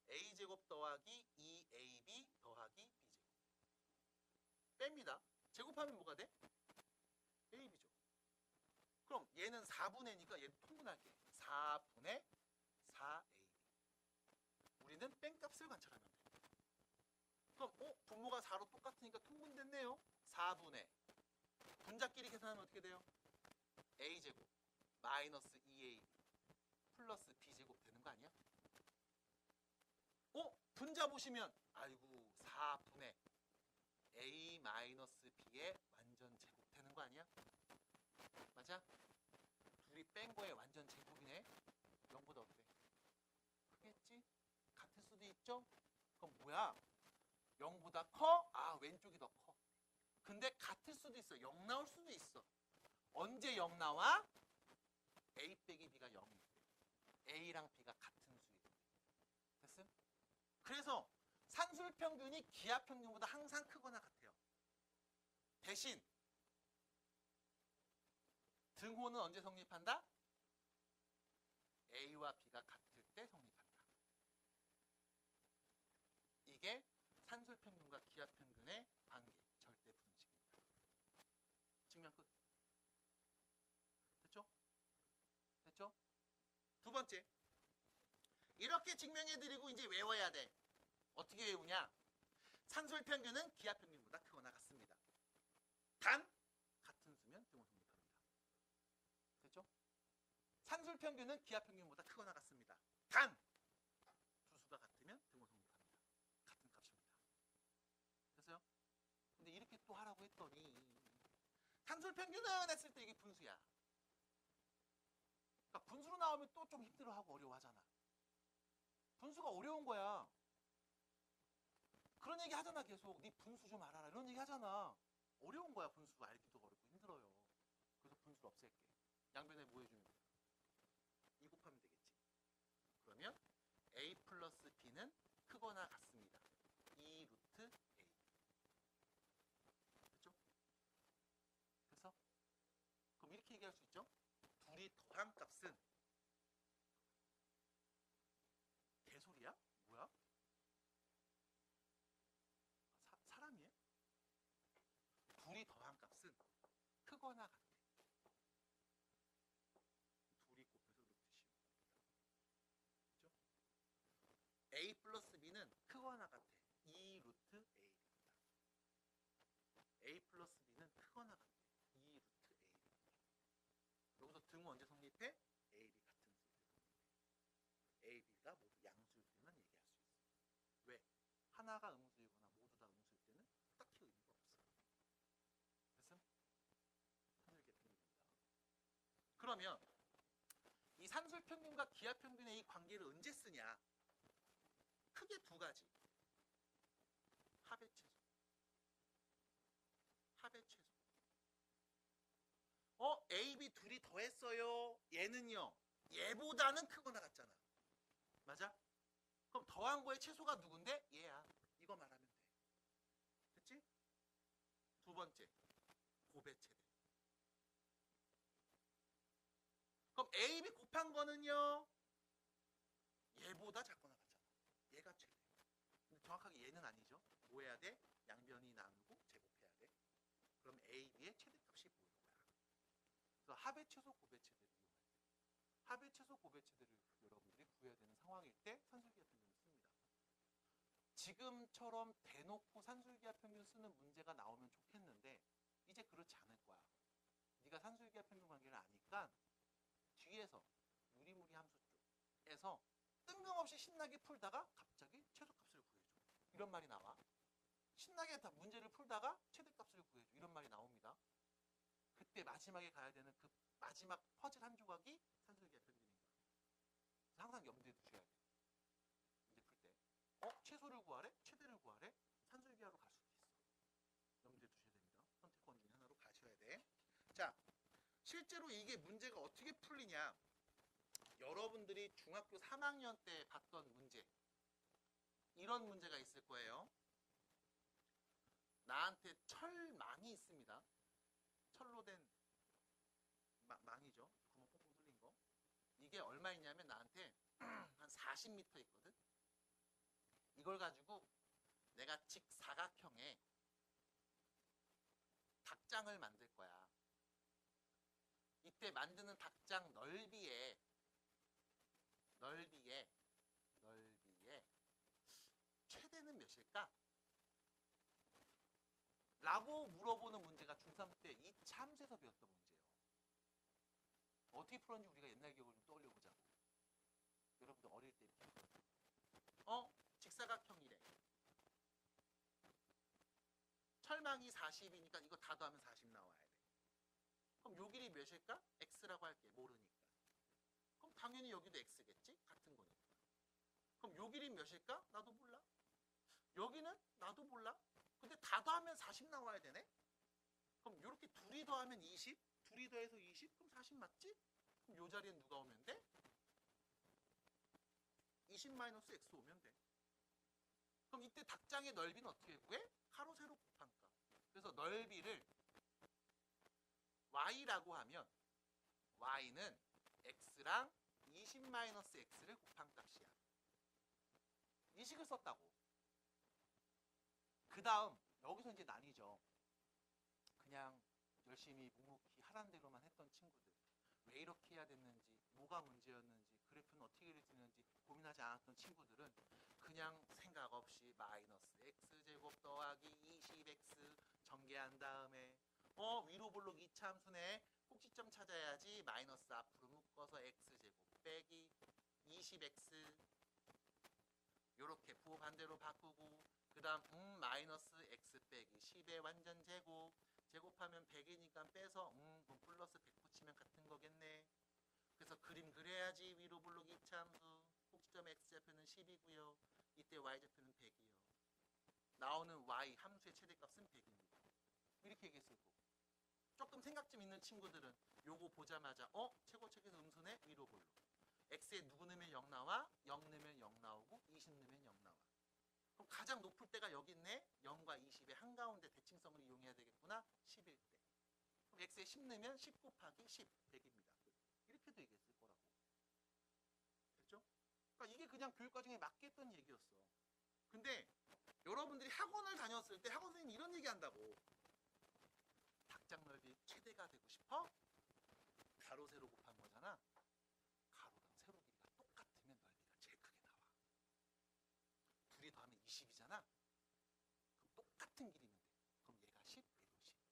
a제곱 더하기 2ab 더하기 b제곱. 뺍니다. 제곱하면 뭐가 돼? ab죠. 그럼 얘는 4분의니까 얘는 통분할게. 4분의 4ab. 우리는 뺀값을 관찰하면 돼. 그럼 분모가 4로 똑같으니까 통분됐네요. 4분의 분자끼리 계산하면 어떻게 돼요? a제곱 마이너스 2ab 플러스 b제곱 되는 거 아니야? 분자 보시면 아이고 4분의 a 마이너스 b의 완전 제곱 되는 거 아니야? 맞아? 둘이 뺀 거에 완전 제곱이네. 0보다 어때? 크겠지? 같을 수도 있죠? 그럼 뭐야? 0보다 커? 아, 왼쪽이 더 커. 근데 같을 수도 있어. 0 나올 수도 있어. 언제 0 나와? a 빼기 b가 0일 때. a랑 b가 같은 수일 때. 됐음? 그래서 산술평균이 기하평균보다 항상 크거나 같아요. 대신 등호는 언제 성립한다? a와 b가 같을 때 성립한다. 이게 산술평균과 기하평균의 관계, 절대 분식입니다. 증명 끝. 됐죠? 됐죠? 두 번째. 이렇게 증명해드리고 이제 외워야 돼. 어떻게 외우냐? 산술평균은 기하평균보다 크거나 같습니다. 단 같은 수면 등호 성립합니다. 됐죠? 산술평균은 기하평균보다 크거나 같습니다. 단 두 수가 같으면 등호 성립합니다. 같은 값입니다. 됐어요? 근데 이렇게 또 하라고 했더니 산술평균은 했을 때 이게 분수야. 그러니까 분수로 나오면 또 좀 힘들어하고 어려워하잖아. 분수가 어려운 거야. 그런 얘기 하잖아. 계속 네 분수 좀 알아라 이런 얘기 하잖아. 어려운 거야. 분수 알기도 어렵고 힘들어요. 그래서 분수를 없앨게. 양변에 뭐 해주면 돼? 2 곱하면 되겠지. 그러면 a 플러스 b는 크거나 같습니다. 2 루트 a. 됐죠? 됐어? 그럼 이렇게 얘기할 수 있죠? 둘이 더한 값은 개소리야? 뭐야? 사람이에요? 둘이 더한 값은 크거나 같아. 둘이 곱해서 루트 씌우는 겁니다. 그죠? a 플러스 b는 크거나 같아. 2 루트 a입니다. a 플러스 b는 크거나 같아. 2 루트 a입니다. 여기서 등호 언제 성립해? a, b 같은 수일 때 성립해. a, b가 모두 양수일 때만 얘기할 수 있어. 왜? 하나가 음수이거나 모두 다 음수일 때는 딱히 의미가 없어. 됐음? 산술기하평균입니다. 그러면 이 산술평균과 기하평균의 이 관계를 언제 쓰냐? 크게 두 가지. 합의 최소. 합의 최소. A, B 둘이 더했어요. 얘는요. 얘보다는 크거나 같잖아. 맞아? 그럼 더한 거의 최소가 누군데? 얘야. 이거 말하면 돼. 됐지? 두 번째. 곱의 최대. 그럼 A, B 곱한 거는요. 얘보다 작거나 같잖아. 얘가 최대. 근데 정확하게 얘는 아니죠. 뭐 해야 돼? 양변이 나누고 제곱해야 돼. 그럼 A, B의 최대값이 보이는 거야. 그래서 합의 최소, 곱의 최대를 이용할 때. 합의 최소, 곱의 최대를 여러분들이 구해야 되는 상황일 때 산술기하평균을 씁니다. 지금처럼 대놓고 산술기하평균 쓰는 문제가 나오면 좋겠는데 이제 그렇지 않을 거야. 네가 산술기하평균 관계를 아니까 뒤에서 유리무리 함수 쪽에서 뜬금없이 신나게 풀다가 갑자기 최소값을 구해줘. 이런 말이 나와. 신나게 다 문제를 풀다가 최대값을 구해줘. 이런 말이 나옵니다. 그때 마지막에 가야 되는 그 마지막 퍼즐 한 조각이 산술기하평균인 거야. 항상 염두에 두셔야 돼. 이제 풀 때. 최소를 구하래? 최대를 구하래? 산술기하로 갈 수도 있어. 염두에 두셔야 됩니다. 선택권 중에 하나로 가셔야 돼. 자, 실제로 이게 문제가 어떻게 풀리냐? 여러분들이 중학교 3학년 때 봤던 문제. 이런 문제가 있을 거예요. 나한테 철망이 있습니다. 철로 된 이게 얼마 있냐면 나한테 한 40m 있거든. 이걸 가지고 내가 직사각형의 닭장을 만들 거야. 이때 만드는 닭장 넓이에 최대는 몇일까? 라고 물어보는 문제가 중3 때 이 참수에서 배웠던 문제예요. 어떻게 풀었는지 우리가 옛날 기억을 좀 떠올려보자고. 여러분들 어릴 때 이렇게 직사각형이래. 철망이 40이니까 이거 다 더하면 40 나와야 돼. 그럼 요 길이 몇일까? x라고 할게. 모르니까. 그럼 당연히 여기도 x겠지? 같은 거니까. 그럼 요 길이 몇일까? 나도 몰라. 여기는 나도 몰라. 근데 다 더하면 40 나와야 되네? 그럼 이렇게 둘이 더하면 20? 둘이 더해서 20? 그럼 40 맞지? 그럼 요 자리엔 누가 오면 돼? 20-x 오면 돼. 그럼 이때 닭장의 넓이는 어떻게 구해? 가로 세로 곱한 값. 그래서 넓이를 y라고 하면 y는 x랑 20-x를 곱한 값이야. 이 식을 썼다고. 그 다음 여기서 이제 나뉘죠. 그냥 열심히 묵묵히 하라는 대로만 했던 친구들, 왜 이렇게 해야 됐는지, 뭐가 문제였는지, 그래프는 어떻게 그려지는지 고민하지 않았던 친구들은 그냥 생각 없이 마이너스 x제곱 더하기 20x 전개한 다음에 위로 볼록 이차함수네, 꼭지점 찾아야지. 마이너스 앞으로 묶어서 x제곱 빼기 20x 요렇게 부호 반대로 바꾸고, 그 다음 마이너스 x 빼기 10의 완전 제곱, 제곱하면 100이니까 빼서 그럼 플러스 100 붙이면 같은 거겠네. 그래서 그림 그려야지. 위로 볼록 이차함수, 꼭지점 x좌표는 10이고요. 이때 y좌표는 100이요. 나오는 y 함수의 최대값은 100입니다. 이렇게 얘기했을 거고. 조금 생각 좀 있는 친구들은 요거 보자마자 최고책에서 음수네? 위로 볼록. x에 누구 넣으면 0 나와? 0 넣으면 0 나오고 20 넣으면 0 나와. 그럼 가장 높을 때가 여기 있네? 0과 20의 한가운데 대칭성을 이용해야 되겠구나? 10일 때. 그럼 x에 10 넣으면 10 곱하기 10, 100입니다. 이렇게도 얘기했을 거라고. 됐죠? 그러니까 이게 그냥 교육과정에 맞겠던 얘기였어. 근데 여러분들이 학원을 다녔을 때 학원 선생님이 이런 얘기 한다고. 닭장 넓이 최대가 되고 싶어? 가로 세로 곱한 거잖아. 가로랑 세로 길이가 똑같으면 넓이가 제일 크게 나와. 둘이 더하면 20이잖아. 그럼 똑같은 길이면 돼. 그럼 얘가 10, 얘도 10.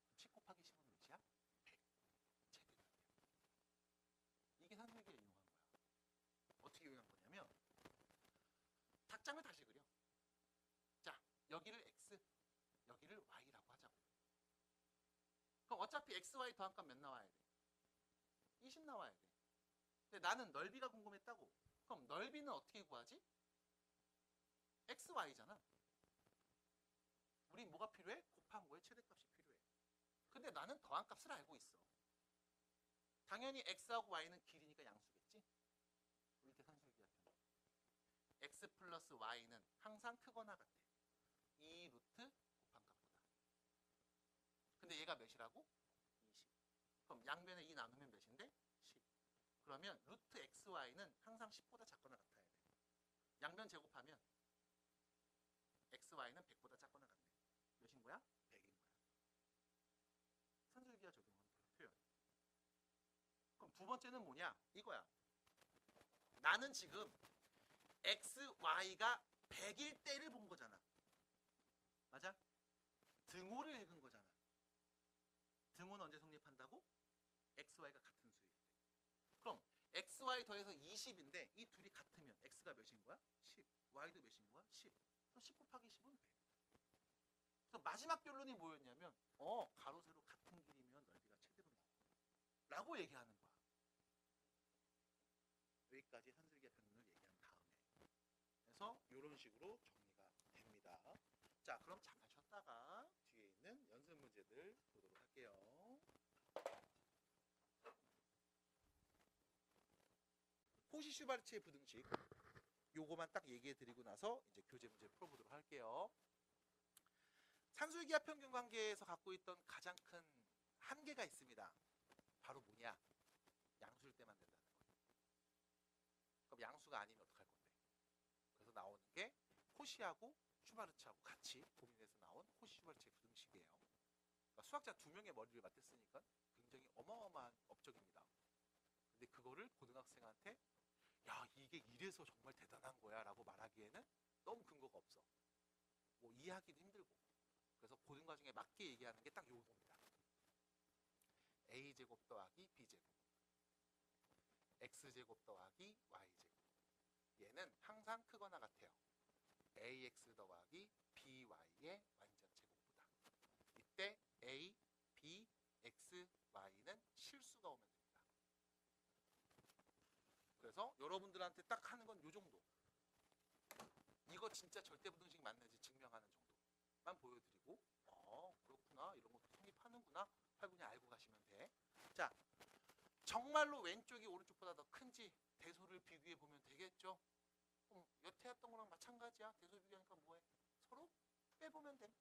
그럼 10 곱하기 10은 몇이야? 100. 최대 넓이야. 이게 산술기가 이용한 거야. 어떻게 이용한 거냐면 닭장을 다시 그려. 자, 여기를 x, 여기를 y라고 하자고. 그럼 어차피 x, y 더한값 몇 나와야 돼? 20 나와야 돼. 근데 나는 넓이가 궁금했다고. 그럼 넓이는 어떻게 구하지? x, y잖아. 우린 뭐가 필요해? 곱한 거에 최대값이 필요해. 근데 나는 더한 값을 알고 있어. 당연히 x하고 y는 길이니까 양수겠지? 우리 때 산술기가 편. x 플러스 y는 항상 크거나 같아. 2 루트 곱한 값보다. 근데 얘가 몇이라고? 20. 그럼 양변에 2 나누면 몇인데? 10. 그러면 루트 xy는 항상 10보다 작거나 같아야 돼. 양변 제곱하면 xy는 100보다 작거나 같네. 몇인 거야? 100인 거야. 산술기가 적용한 표현. 그럼 두 번째는 뭐냐? 이거야. 나는 지금 x, y가 100일 때를 본 거잖아. 맞아? 등호를 읽은 거잖아. 등호는 언제 성립한다고? x, y가 같은 수일 때. 그럼 x, y 더해서 20인데 이 둘이 같으면 x가 몇인 거야? 10. y도 몇인 거야? 10. 그럼 10 곱하기 10은 100. 그래서 마지막 결론이 뭐였냐면 가로 세로 같은 길이면 넓이가 최대로 나와. 라고 얘기하는 거야. 여기까지 산술기의 평균을 얘기한 다음에. 그래서 이런 식으로 정리가 됩니다. 자, 그럼 잠깐 쉬었다가 뒤에 있는 연습 문제들 보도록 할게요. 코시-슈바르츠의 부등식 요거만 딱 얘기해 드리고 나서 이제 교재 문제 풀어보도록 할게요. 산술기와 평균 관계에서 갖고 있던 가장 큰 한계가 있습니다. 바로 뭐냐? 양수일 때만 된다는 거예요. 그럼 양수가 아니면 어떡할 건데? 그래서 나오는 게 코시하고 슈바르츠하고 같이 고민해서 나온 코시 슈바르츠의 부등식이에요. 그러니까 수학자 2명의 머리를 맞댔으니까 굉장히 어마어마한 업적입니다. 근데 그거를 고등학생한테 야 이게 이래서 정말 대단한 거야 라고 말하기에는 너무 근거가 없어. 뭐 이해하기도 힘들고. 그래서 고등과정에 맞게 얘기하는 게 딱 요겁니다. a제곱 더하기 b제곱 x제곱 더하기 y제곱. 얘는 항상 크거나 같아요. ax 더하기 by의 완전 제곱보다. 이때 a, b, x, y는 실수가 오면 됩니다. 그래서 여러분들한테 딱 하는 건 요 정도. 이거 진짜 절대부등식 맞는지 증명하는 정도만 보여드리고 그렇구나 이런 것도 성립하는구나 하고 그냥 알고 가시면 돼. 자, 정말로 왼쪽이 오른쪽보다 더 큰지 대소를 비교해 보면 되겠죠. 여태 했던 거랑 마찬가지야. 대소 비교하니까 뭐해? 서로 빼보면 돼.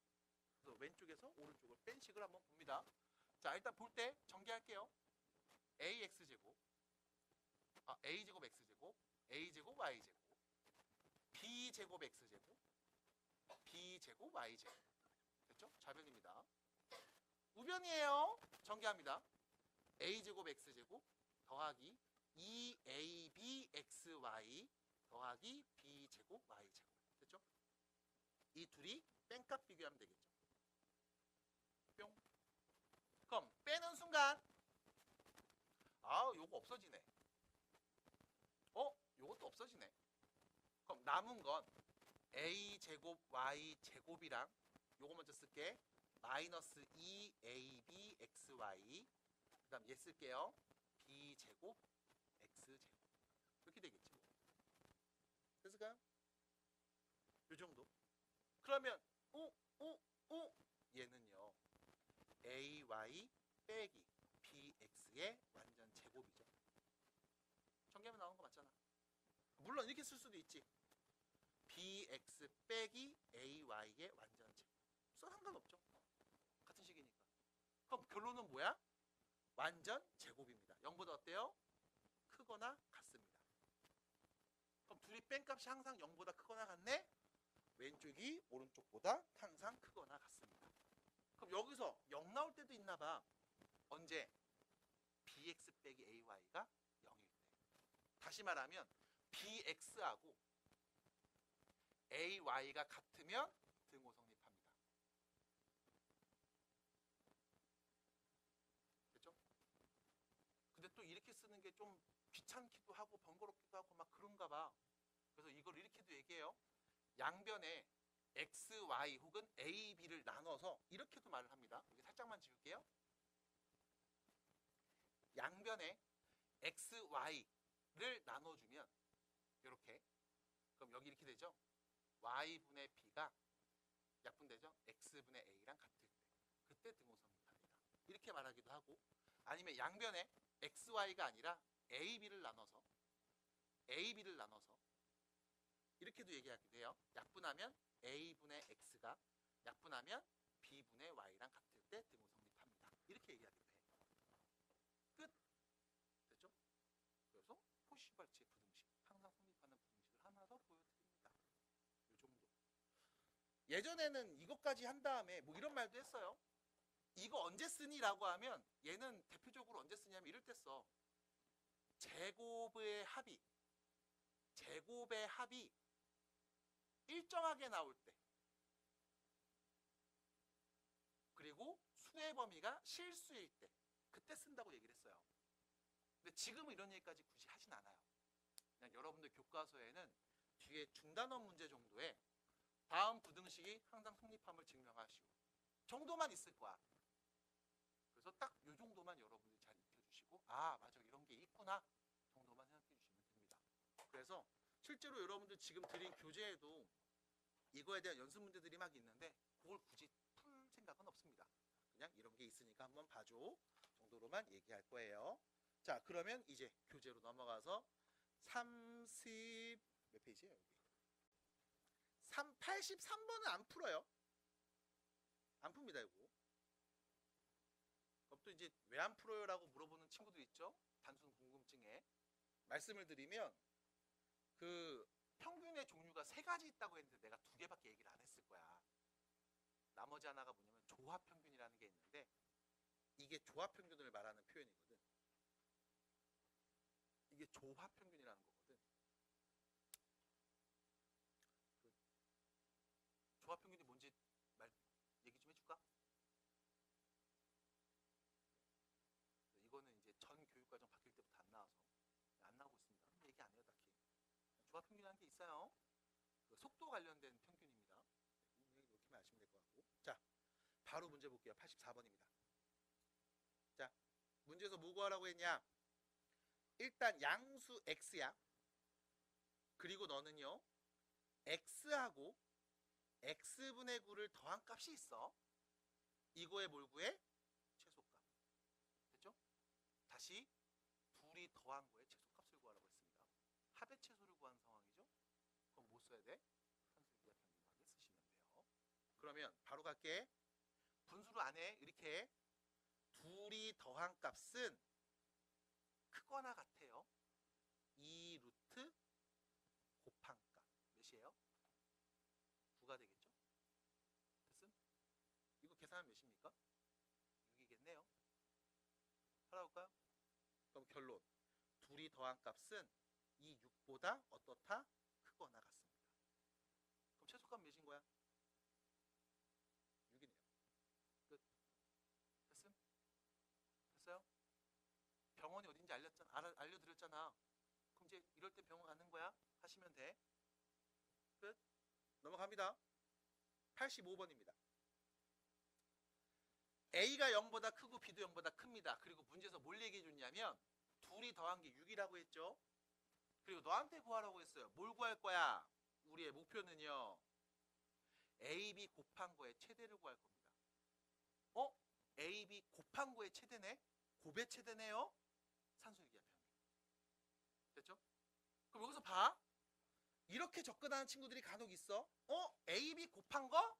그래서 왼쪽에서 오른쪽을 뺀 식을 한번 봅니다. 자, 일단 볼 때 전개할게요. ax제곱 a제곱 x제곱 a제곱 y제곱 b제곱 x제곱 b제곱 y제곱 됐죠? 좌변입니다. 우변이에요. 전개합니다. a제곱 x제곱 더하기 2abxy 더하기 b제곱 y제곱 됐죠? 이 둘이 뺀값 비교하면 되겠죠. 뿅. 그럼 빼는 순간 요거 없어지네. 요것도 없어지네. 그럼 남은 건 a제곱 y제곱이랑 요거 먼저 쓸게. 마이너스 2abxy 그 다음 얘 쓸게요. b제곱 x제곱 이렇게 되겠지 뭐. 됐을까요? 요 정도. 그러면 얘는요 ay 빼기 bx의 완전 제곱이죠. 전개하면 나오는 거 맞잖아. 물론 이렇게 쓸 수도 있지. bx 빼기 ay의 완전 제곱. 써 상관없죠. 같은 식이니까. 그럼 결론은 뭐야? 완전 제곱입니다. 0보다 어때요? 크거나 같습니다. 그럼 둘이 뺀값이 항상 0보다 크거나 같네? 왼쪽이 오른쪽보다 항상 크거나 같습니다. 그럼 여기서 0 나올 때도 있나 봐. 언제? bx 빼기 ay가 0일 때. 다시 말하면 bx하고 ay가 같으면 등호 성립합니다. 됐죠? 근데 또 이렇게 쓰는 게 좀 귀찮기도 하고 번거롭기도 하고 막 그런가 봐. 그래서 이걸 이렇게도 얘기해요. 양변에 x, y 혹은 a, b를 나눠서 이렇게도 말을 합니다. 여기 살짝만 지울게요. 양변에 x, y를 나눠주면 이렇게. 그럼 여기 이렇게 되죠. y분의 b가 약분되죠. x분의 a랑 같을 때. 그때 등호 성립합니다. 이렇게 말하기도 하고 아니면 양변에 x, y가 아니라 a, b를 나눠서 이렇게도 얘기하기도 해요. 약분하면 a분의 x가 약분하면 b분의 y랑 같을 때 등호 성립합니다. 이렇게 얘기하기도 해요. 끝. 됐죠? 그래서 코시-슈바르츠의 부등식, 항상 성립하는 부등식을 하나 더 보여드립니다. 이 정도. 예전에는 이것까지 한 다음에 뭐 이런 말도 했어요. 이거 언제 쓰니? 라고 하면 얘는 대표적으로 언제 쓰냐면 이럴 때 써. 제곱의 합이 일정하게 나올 때, 그리고 수의 범위가 실수일 때, 그때 쓴다고 얘기를 했어요. 근데 지금은 이런 얘기까지 굳이 하진 않아요. 그냥 여러분들 교과서에는 뒤에 중단원 문제 정도에 다음 부등식이 항상 성립함을 증명하시고 정도만 있을 거야. 그래서 딱 요 정도만 여러분들이 잘 익혀주시고 맞아 이런 게 있구나 정도만 생각해 주시면 됩니다. 그래서 실제로 여러분들 지금 드린 교재에도 이거에 대한 연습 문제들이 막 있는데 그걸 굳이 풀 생각은 없습니다. 그냥 이런 게 있으니까 한번 봐줘 정도로만 얘기할 거예요. 자, 그러면 이제 교재로 넘어가서 30 몇 페이지예요? 여기 83번은 안 풀어요. 안 풉니다 이거. 그럼 또 이제 왜 안 풀어요? 라고 물어보는 친구도 있죠. 단순 궁금증에 말씀을 드리면 그 평균의 종류가 3가지 있다고 했는데 내가 2개밖에 얘기를 안 했을 거야. 나머지 하나가 뭐냐면 조합 평균이라는 게 있는데 이게 조합 평균을 말하는 표현이거든. 이게 조합 평균이라는 거거든. 조합 평균이 뭔지 얘기 좀 해줄까? 이거는 이제 전 교육과정 바뀔 때부터 안 나와서 안 나오고 있습니다. 얘기 안 해요 딱히. 조합 평균이라는 게 있어요. 그 속도 관련된 평균입니다. 이렇게만 아시면 될 것 같고. 자, 바로 문제 볼게요. 84번입니다. 자, 문제에서 뭐 구하라고 했냐? 일단 양수 x야. 그리고 너는요 x하고 x분의 9를 더한 값이 있어. 이거에 뭘 구해? 최소값. 됐죠? 다시 둘이 더한 거에 최소값을 구하라고 했습니다. 합의 최소를 구한 상황이죠. 그럼 뭐 써야 돼? 산술기하 평균하게 쓰시면 돼요. 그러면 바로 갈게. 분수를 안에 이렇게 둘이 더한 값은 크거나 같아요. 2 루트 곱한 값 몇이에요? 9가 되겠죠? 됐음? 이거 계산하면 몇입니까? 6이겠네요. 알아볼까요? 그럼 결론. 둘이 더한 값은 이 6보다 어떻다? 크거나 같습니다. 그럼 최소값 몇인 거야? 6이네요. 끝. 됐음? 됐어요? 병원이 어딘지 알려드렸잖아. 그럼 이제 이럴 때 병원 가는 거야? 하시면 돼. 끝. 넘어갑니다. 85번입니다. A가 0보다 크고 B도 0보다 큽니다. 그리고 문제에서 뭘 얘기해 줬냐면 둘이 더한 게 6이라고 했죠. 그리고 너한테 구하라고 했어요. 뭘 구할 거야? 우리의 목표는요. A, B 곱한 거의 최대를 구할 겁니다. A, B 곱한 거의 최대네? 곱의 최대네요? 산술기하 평균. 됐죠? 그럼 여기서 봐. 이렇게 접근하는 친구들이 간혹 있어. A, B 곱한 거?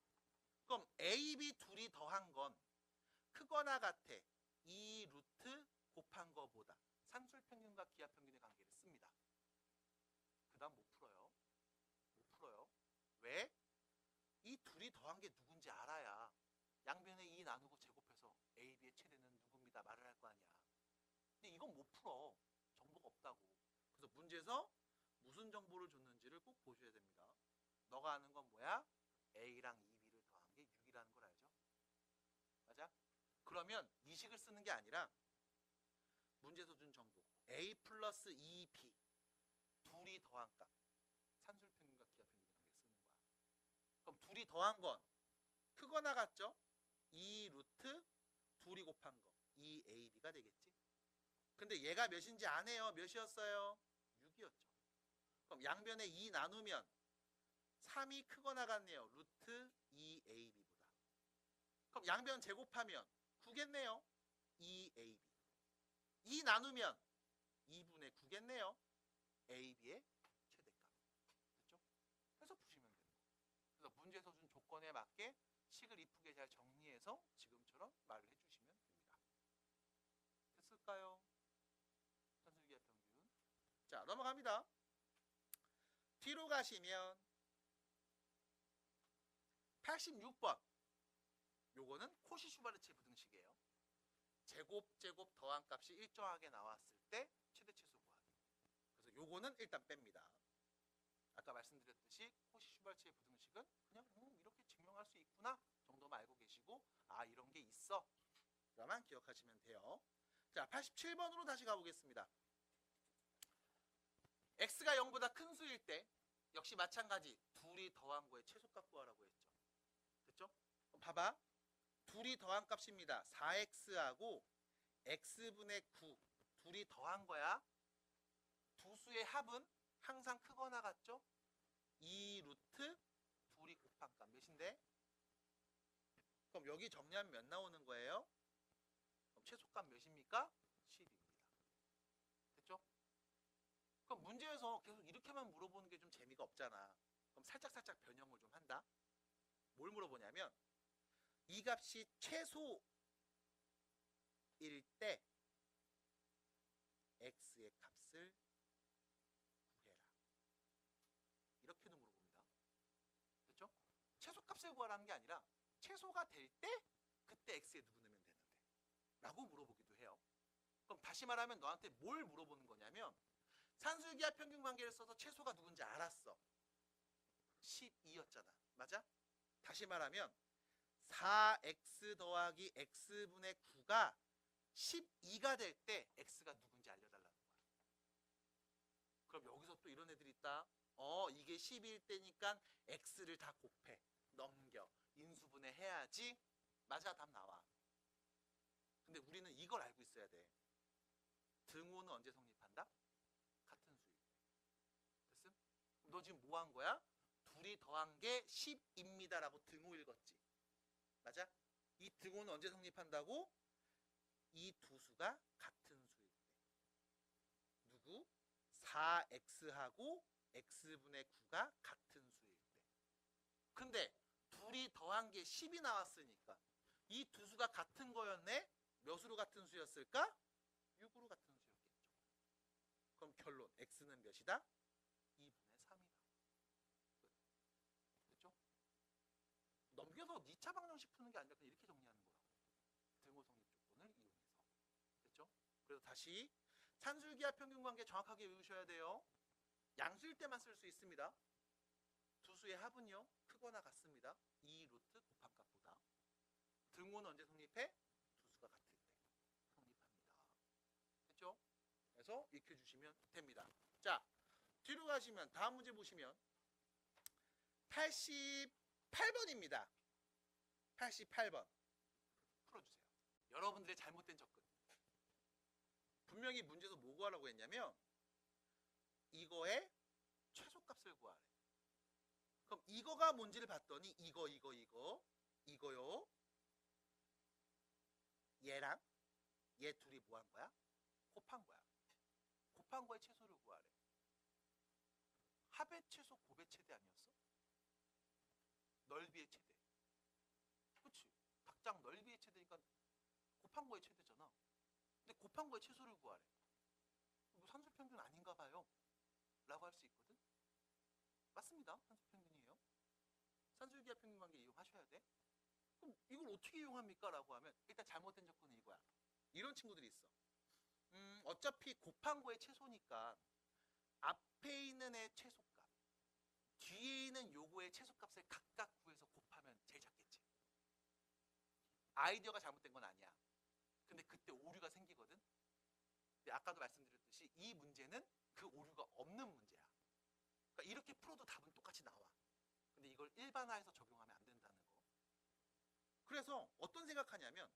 그럼 A, B 둘이 더한 건 크거나 같아 2 루트 곱한 거보다 산술평균과 기하평균의 관계를 씁니다. 그 다음 못 풀어요. 못 풀어요. 왜? 이 둘이 더한 게 누군지 알아야 양변에 2 나누고 제곱해서 A, B의 최대는 누굽니다 말을 할 거 아니야. 근데 이건 못 풀어. 정보가 없다고. 그래서 문제에서 무슨 정보를 줬는지를 꼭 보셔야 됩니다. 너가 아는 건 뭐야? A랑 2B를 더한 게 6이라는 걸 알죠? 맞아? 그러면 이 식을 쓰는 게 아니라 문제에서 준 정보 A 플러스 2B 둘이 더한 값 산술평균과 기하평균이라는 게 쓰는 거야. 그럼 둘이 더한 건 크거나 같죠? 2 루트 둘이 곱한 거 2AB가 되겠지? 근데 얘가 몇인지 안 해요. 몇이었어요? 6이었죠. 그럼 양변에 2 나누면 3이 크거나 같네요. 루트 2AB보다. 그럼 양변 제곱하면 9겠네요. 2AB. 2 나누면 2분의 9겠네요. AB의 최대값. 됐죠? 해서 푸시면 되는 거예요. 그래서 문제에서 준 조건에 맞게 식을 이쁘게 잘 정리해서 지금처럼 말을 해주시면 됩니다. 됐을까요? 산술기하 평균. 자, 넘어갑니다. 뒤로 가시면 86번. 요거는 코시-슈바르체 부등식이에요. 제곱 더한 값이 일정하게 나왔을 때 최대 최소 구하기. 그래서 요거는 일단 뺍니다. 아까 말씀드렸듯이 코시-슈바르체 부등식은 그냥 이렇게 증명할 수 있구나 정도만 알고 계시고 이런 게 있어. 그만 기억하시면 돼요. 자, 87번으로 다시 가보겠습니다. x가 0보다 큰 수일 때 역시 마찬가지 둘이 더한 거에 최소값 구하라고 했죠. 됐죠? 그럼 봐봐. 둘이 더한 값입니다. 4x하고 x분의 9 둘이 더한 거야. 두 수의 합은 항상 크거나 같죠? 2 루트 둘이 곱한 값 몇인데? 그럼 여기 정리하면 몇 나오는 거예요? 그럼 최소값 몇입니까? 10입니다. 됐죠? 그럼 문제에서 계속 이렇게만 물어보는 게 좀 재미가 없잖아. 그럼 살짝 변형을 좀 한다. 뭘 물어보냐면 이 값이 최소일 때 x의 값을 구해라. 값을 구하라는 게 아니라 최소가 될 때 그때 x에 누구 넣으면 되는데 라고 물어보기도 해요. 그럼 다시 말하면 너한테 뭘 물어보는 거냐면 산술기하 평균 관계를 써서 최소가 누군지 알았어. 12였잖아. 맞아? 다시 말하면 4x 더하기 x분의 9가 12가 될 때 x가 누군지 알려달라는 거야. 그럼 여기서 또 이런 애들이 있다. 이게 12일 때니까 x를 다 곱해. 넘겨. 인수분해 해야지. 맞아, 답 나와. 근데 우리는 이걸 알고 있어야 돼. 등호는 언제 성립한다? 같은 수일 때. 됐음? 너 지금 뭐 한 거야? 둘이 더한 게 10입니다 라고 등호 읽었지. 맞아? 이 등호는 언제 성립한다고? 이 두 수가 같은 수일 때. 누구? 4x하고 x분의 9가 같은 수일 때. 근데 둘이 더한 게 10이 나왔으니까 이 두 수가 같은 거였네? 몇으로 같은 수였을까? 6으로 같은 수였겠죠. 그럼 결론 x는 몇이다? 2분의 3이다. 됐죠? 넘겨서 2차 방정식 푸는 게 아니라 그냥 이렇게 정리하는 거라고. 등호 성립 조건을 이용해서. 됐죠? 그래서 다시 산술기하 평균 관계 정확하게 외우셔야 돼요. 양수일 때만 쓸 수 있습니다. 두 수의 합은요 크거나 같습니다. 2 루트 곱한 값보다. 등호는 언제 성립해? 두 수가 같을 때 성립합니다. 됐죠? 그래서 익혀주시면 됩니다. 자, 뒤로 가시면 다음 문제 보시면 88번입니다. 88번 풀어주세요. 여러분들의 잘못된 접근. 분명히 문제에서 뭐 구하라고 했냐면 이거의 최소값을 구하래. 그럼 이거가 뭔지를 봤더니 이거요. 얘랑 얘 둘이 뭐 한 거야? 곱한 거야. 곱한 거의 최소를 구하래. 합의 최소 곱의 최대 아니었어? 넓이의 최대. 그치? 닭장 넓이의 최대니까 곱한 거의 최대잖아. 근데 곱한 거의 최소를 구하래. 이거 산술평균 아닌가 봐요 라고 할 수 있거든. 맞습니다. 산술평균이에요. 산술기하 평균 관계 이용하셔야 돼. 그럼 이걸 어떻게 이용합니까? 라고 하면 일단 잘못된 접근은 이거야. 이런 친구들이 있어. 어차피 곱한 거의 최소니까 앞에 있는 애 최소값, 뒤에 있는 요거의 최소값을 각각 구해서 곱하면 제일 작겠지. 아이디어가 잘못된 건 아니야. 근데 그때 오류가 생기거든. 근데 아까도 말씀드렸듯이 이 문제는 그 오류가 없는 문제야. 그러니까 이렇게 풀어도 답은 똑같이 나와. 근데 이걸 일반화해서 적용하면 안 된다는 거. 그래서 어떤 생각하냐면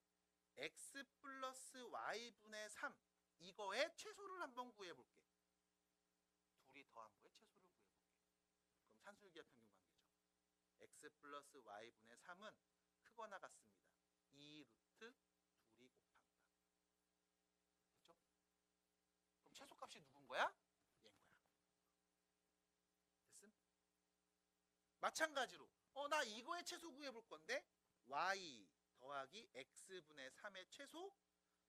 x 플러스 y분의 3 이거의 최소를 한번 구해볼게. 둘이 더한 거의 최소를 구해볼게. 그럼 산술기하 평균 관계죠. x 플러스 y분의 3은 크거나 같습니다. 2 루트 둘이 곱한 값. 됐죠? 그럼 최소값이 누군 거야? 얘인 거야. 됐음? 마찬가지로 나 이거의 최소 구해볼 건데 y 더하기 x분의 3의 최소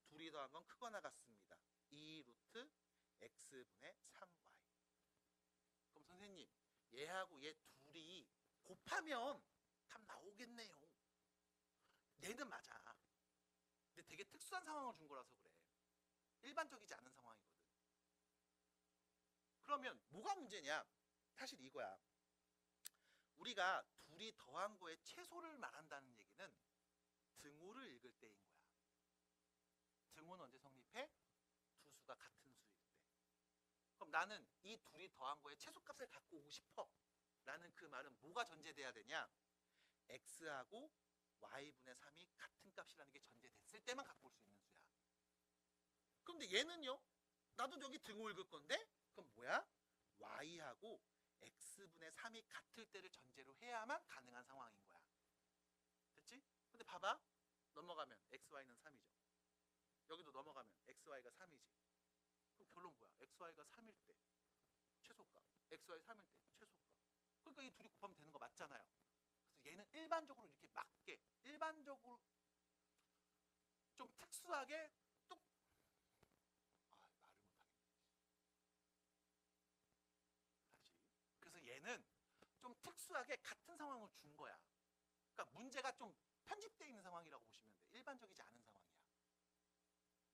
둘이 더한 건 크거나 같습니다. 2 루트 x분의 3y. 그럼 선생님 얘하고 얘 둘이 곱하면 답 나오겠네요. 얘는 맞아. 근데 되게 특수한 상황을 준 거라서 그래. 일반적이지 않은 상황이거든. 그러면 뭐가 문제냐? 사실 이거야. 우리가 둘이 더한 거의 최소를 말한다는 얘기는 등호를 읽을 때인 거야. 등호는 언제 성립해? 두 수가 같은 수일 때. 그럼 나는 이 둘이 더한 거의 최소값을 갖고 오고 싶어 라는 그 말은 뭐가 전제돼야 되냐? x하고 y분의 3이 같은 값이라는 게 전제됐을 때만 갖고 올 수 있는 수야. 그런데 얘는요? 나도 저기 등호 읽을 건데? 그럼 뭐야? y하고 x분의 3이 같을 때를 전제로 해야만 가능한 상황인 거야. 됐지? 근데 봐봐. 넘어가면 xy는 3이죠. 여기도 넘어가면 xy가 3이지. 그럼 결론 뭐야? xy가 3일 때 최소값, xy 3일 때 최소값. 그러니까 이 둘이 곱하면 되는 거 맞잖아요. 그래서 얘는 일반적으로 이렇게 맞게, 일반적으로 좀 특수하게 뚝 말을 못하겠네. 다시. 그래서 얘는 좀 특수하게 같은 상황을 준 거야. 그러니까 문제가 좀 편집되어 있는 상황이라고 보시면 돼. 일반적이지 않은 상황이야.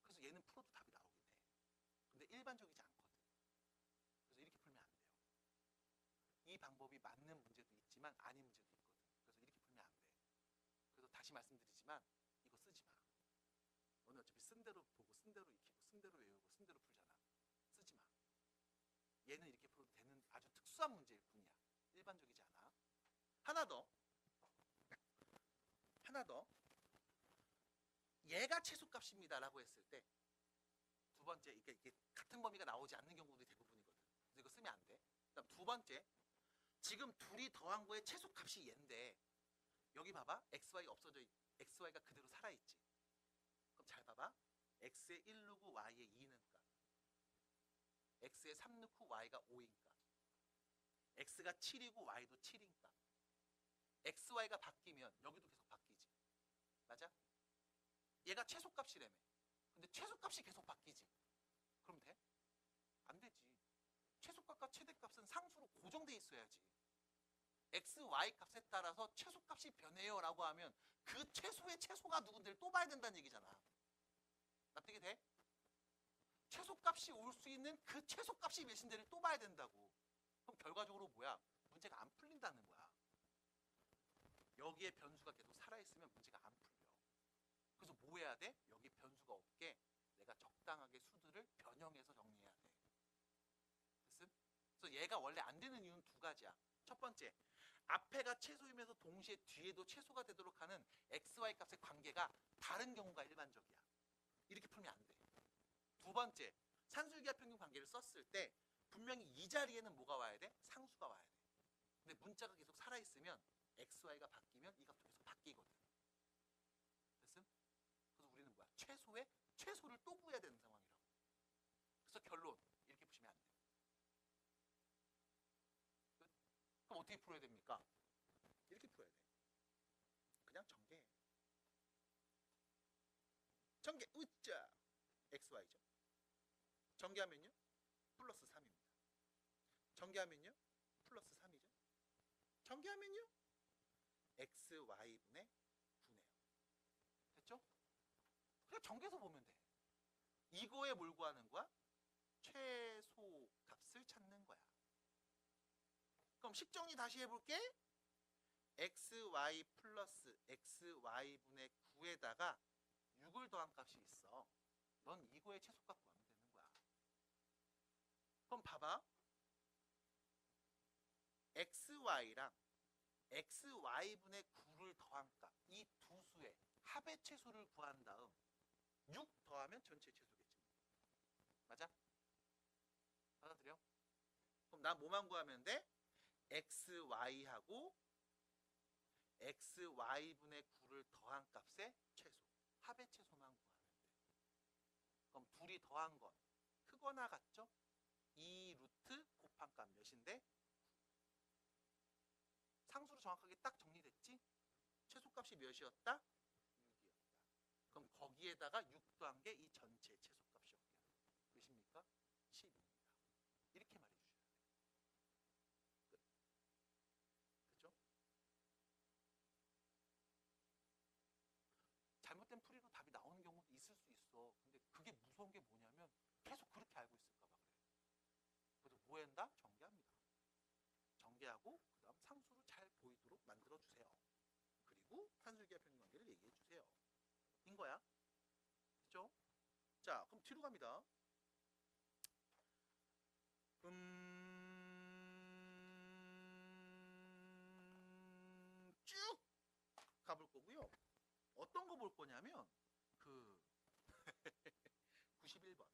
그래서 얘는 풀어도 답이 나오긴 해. 근데 일반적이지 않거든. 그래서 이렇게 풀면 안 돼요. 이 방법이 맞는 문제도 있지만 아닌 문제도 있거든. 그래서 이렇게 풀면 안 돼. 그래서 다시 말씀드리지만 이거 쓰지 마. 너는 어차피 쓴 대로 보고 쓴 대로 익히고 쓴 대로 외우고 쓴 대로 풀잖아. 쓰지 마. 얘는 이렇게 풀어도 되는 아주 특수한 문제일 뿐이야. 일반적이지 않아. 하나 더. 하나 더. 얘가 최소값입니다라고 했을 때 두 번째 이게 같은 범위가 나오지 않는 경우들이 대부분이거든. 그래서 이거 쓰면 안 돼. 그다음 두 번째, 지금 둘이 더한 거의 최소값이 얘인데 여기 봐봐. xy가 그대로 살아있지. 그럼 잘 봐봐. x에 1 넣고 y에 2 넣을까? x에 3 넣고 y가 5인가? x가 7이고 y도 7인가? xy가 바뀌면 여기도 계속 바뀌지. 맞아? 얘가 최소값이라며. 근데 최소값이 계속 바뀌지. 그럼 돼? 안 되지. 최소값과 최대값은 상수로 고정돼 있어야지. x, y 값에 따라서 최소값이 변해요 라고 하면 그 최소의 최소가 누군지를 또 봐야 된다는 얘기잖아. 납득이 돼? 최소값이 올 수 있는 그 최소값이 몇인지를 또 봐야 된다고. 그럼 결과적으로 뭐야? 문제가 안 풀린다는 거야. 여기에 변수가 계속 살아있으면 문제가 안 풀려. 그래서 뭐 해야 돼? 여기 변수가 없게 내가 적당하게 수들을 변형해서 정리해야 돼. 됐음? 그래서 얘가 원래 안 되는 이유는 두 가지야. 첫 번째, 앞에가 최소이면서 동시에 뒤에도 최소가 되도록 하는 xy 값의 관계가 다른 경우가 일반적이야. 이렇게 풀면 안 돼. 두 번째, 산술기하 평균 관계를 썼을 때 분명히 이 자리에는 뭐가 와야 돼? 상수가 와야 돼. 근데 문자가 계속 살아있으면 xy가 바뀌면 이 값도 계속 바뀌거든. 됐음? 그래서 우리는 뭐야? 최소의 최소를 또 구해야 되는 상황이라고. 그래서 결론 이렇게 보시면 안 돼요. 끝? 그럼 어떻게 풀어야 됩니까? 이렇게 풀어야 돼. 그냥 전개해. 전개 으짜 xy죠. 전개하면요 플러스 3입니다. 전개하면요 플러스 3이죠. 전개하면요 xy분의 9네요. 됐죠? 그냥 전개해서 보면 돼. 이거에 뭘 구하는 거야? 최소값을 찾는 거야. 그럼 식정리 다시 해볼게. xy 플러스 xy분의 9에다가 6을 더한 값이 있어. 넌 이거의 최소값 구하면 되는 거야. 그럼 봐봐. xy랑 xy분의 9를 더한 값, 이 두 수의 합의 최소를 구한 다음 6 더하면 전체 최소겠지. 맞아? 받아들여? 그럼 나 뭐만 구하면 돼? xy하고 xy분의 9를 더한 값의 최소, 합의 최소만 구하면 돼. 그럼 둘이 더한 건 크거나 같죠? 2 루트 곱한 값 몇인데? 상수로 정확하게 딱 정리됐지? 최소값이 몇이었다? 6이었다. 그럼 거기에다가 6 더한 게 이 전체 최소값이었겠다. 몇입니까? 10입니다. 이렇게 말해주셔야 돼요. 끝. 됐죠? 잘못된 풀이로 답이 나오는 경우도 있을 수 있어. 근데 그게 무서운 게 뭐냐면 계속 그렇게 알고 있을까 봐 그래. 그래서 뭐 한다? 전개합니다. 전개하고 그 다음 상수로 잘 보이도록 만들어주세요. 그리고 산술기하 평균 관계를 얘기해주세요. 인 거야. 됐죠? 자, 그럼 뒤로 갑니다. 쭉 가볼 거고요. 어떤 거 볼 거냐면 그 91번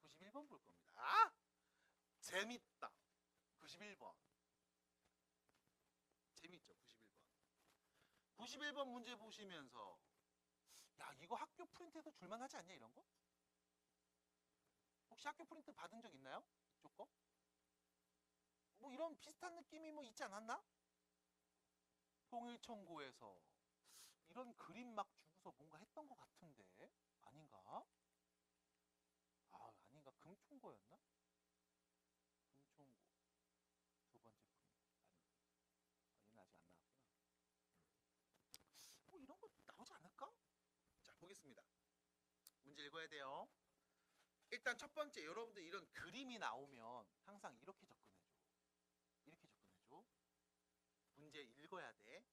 91번 볼 겁니다. 아! 재밌다. 91번 재밌죠? 91번 91번 문제 보시면서 야, 이거 학교 프린트에서 줄만 하지 않냐, 이런 거? 혹시 학교 프린트 받은 적 있나요? 이쪽 거? 뭐 이런 비슷한 느낌이 뭐 있지 않았나? 통일청구에서 이런 그림 막 주고서 뭔가 했던 것 같은데 아닌가? 아, 아닌가? 금총고였나? 금총고 두 번째 프린트. 아니, 얘는 아직 안 나왔구나. 보겠습니다. 문제 읽어야 돼요. 일단 첫 번째, 여러분들 이런 그림이 나오면 항상 이렇게 접근해줘. 이렇게 접근해줘. 문제 읽어야 돼.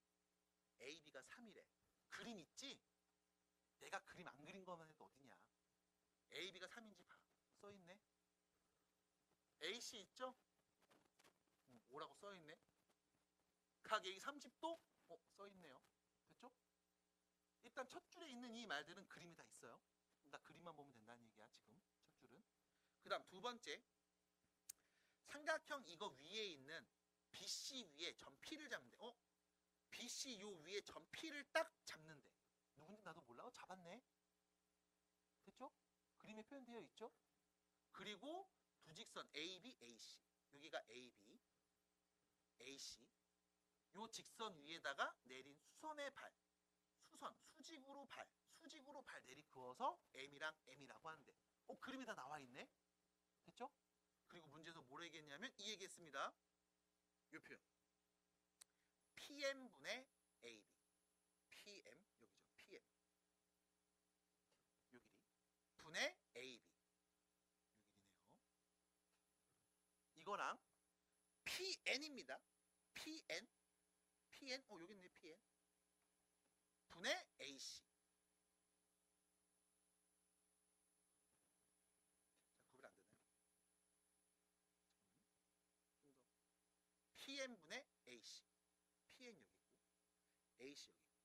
A, B가 3이래. 그림 있지? 내가 그림 안 그린 것만 해도 어디냐. A, B가 3인지 봐. 써있네. AC 있죠? 5라고 써있네. 각 A 30도? 써있네요. 됐죠? 일단 첫 줄에 있는 이 말들은 그림이 다 있어요. 나 그림만 보면 된다는 얘기야, 지금. 첫 줄은. 그 다음 두 번째. 삼각형 이거 위에 있는 BC 위에 점 P를 잡는데, BC 요 위에 점 P를 딱 잡는데. 누군지 나도 몰라. 잡았네. 됐죠? 그림에 표현되어 있죠? 그리고 두 직선 AB, AC. 여기가 AB, AC. 요 직선 위에다가 내린 수선의 발. 수직으로 발 내리그어서 M이랑 M이라고 하는데, 그림이 다 나와 있네? 됐죠? 그리고 문제에서 뭘 얘기했냐면 이 얘기했습니다. 요 표현. PM분의 AB. PM, 여기죠. PM. 요 길이. 분의 AB. 요 길이네요. 이거랑 PN입니다. PN. 여기 있네, PN. 분의 AC. 자, 구별 안 되나요? 좀 더. PN분의 AC. PN 여기 있고, AC 여기 있고.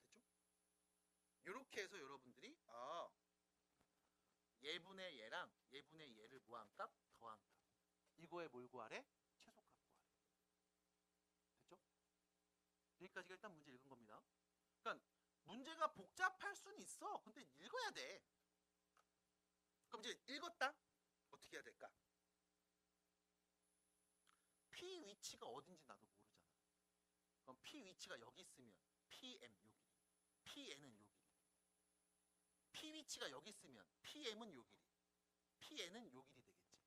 됐죠? 요렇게 해서 여러분들이, 얘분의 얘랑 얘분의 얘를 무한값, 더한값. 이거에 뭘 구하래? 최소값 구하래. 됐죠? 여기까지가 일단 문제 읽은 겁니다. 그러니까 문제가 복잡할 수는 있어. 근데 읽어야 돼. 그럼 이제 읽었다? 어떻게 해야 될까? P 위치가 어딘지 나도 모르잖아. 그럼 P 위치가 여기 있으면 PM 요 길이, PN은 요 길이. P 위치가 여기 있으면 PM은 요 길이, PN은 요 길이 되겠지.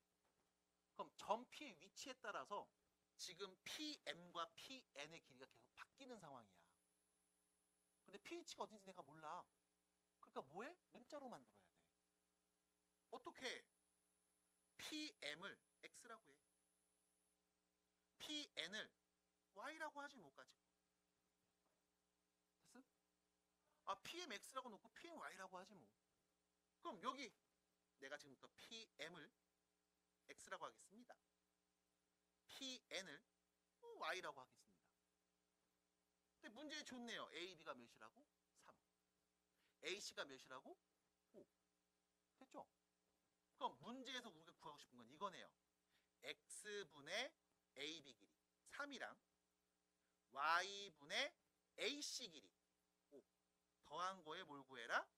그럼 점 P의 위치에 따라서 지금 PM과 PN의 길이가 계속 바뀌는 상황이야. 근데 P 위치가 어딘지 내가 몰라. 그러니까 뭐해? 문자로 만들어야 돼. 어떻게? PM을 X라고 해. PN을 Y라고 하지 못 가지고. 됐어? PMX라고 놓고 PMY라고 하지 뭐. 그럼 여기 내가 지금부터 PM을 X라고 하겠습니다. PN을 Y라고 하겠습니다. 근데 문제 좋네요. A, B가 몇이라고? 3. AC가 몇이라고? 5. 됐죠? 그럼 문제에서 우리가 구하고 싶은 건 이거네요. X분의 AB 길이 3이랑 Y분의 AC 길이 5 더한 거에 뭘 구해라?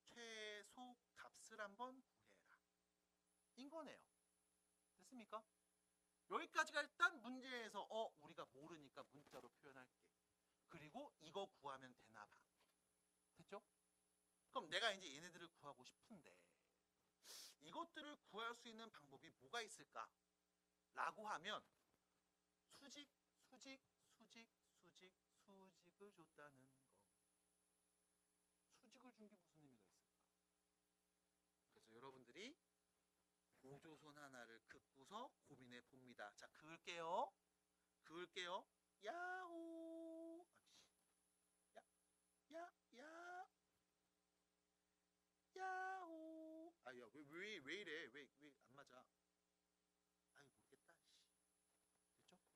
최소 값을 한번 구해라. 인 거네요. 됐습니까? 여기까지가 일단 문제에서 우리가 모르니까 문자로 표현할게. 그리고 이거 구하면 되나 봐. 됐죠? 그럼 내가 이제 얘네들을 구하고 싶은데 이것들을 구할 수 있는 방법이 뭐가 있을까? 라고 하면 수직을 줬다는 거. 수직을 준 게 무슨 의미가 있을까? 그래서 여러분들이 보조선 하나를 긋고서 고민해 봅니다. 자, 그을게요. 야호. 야호. 야, 왜 이래? 왜 안 맞아? 모르겠다. 됐죠?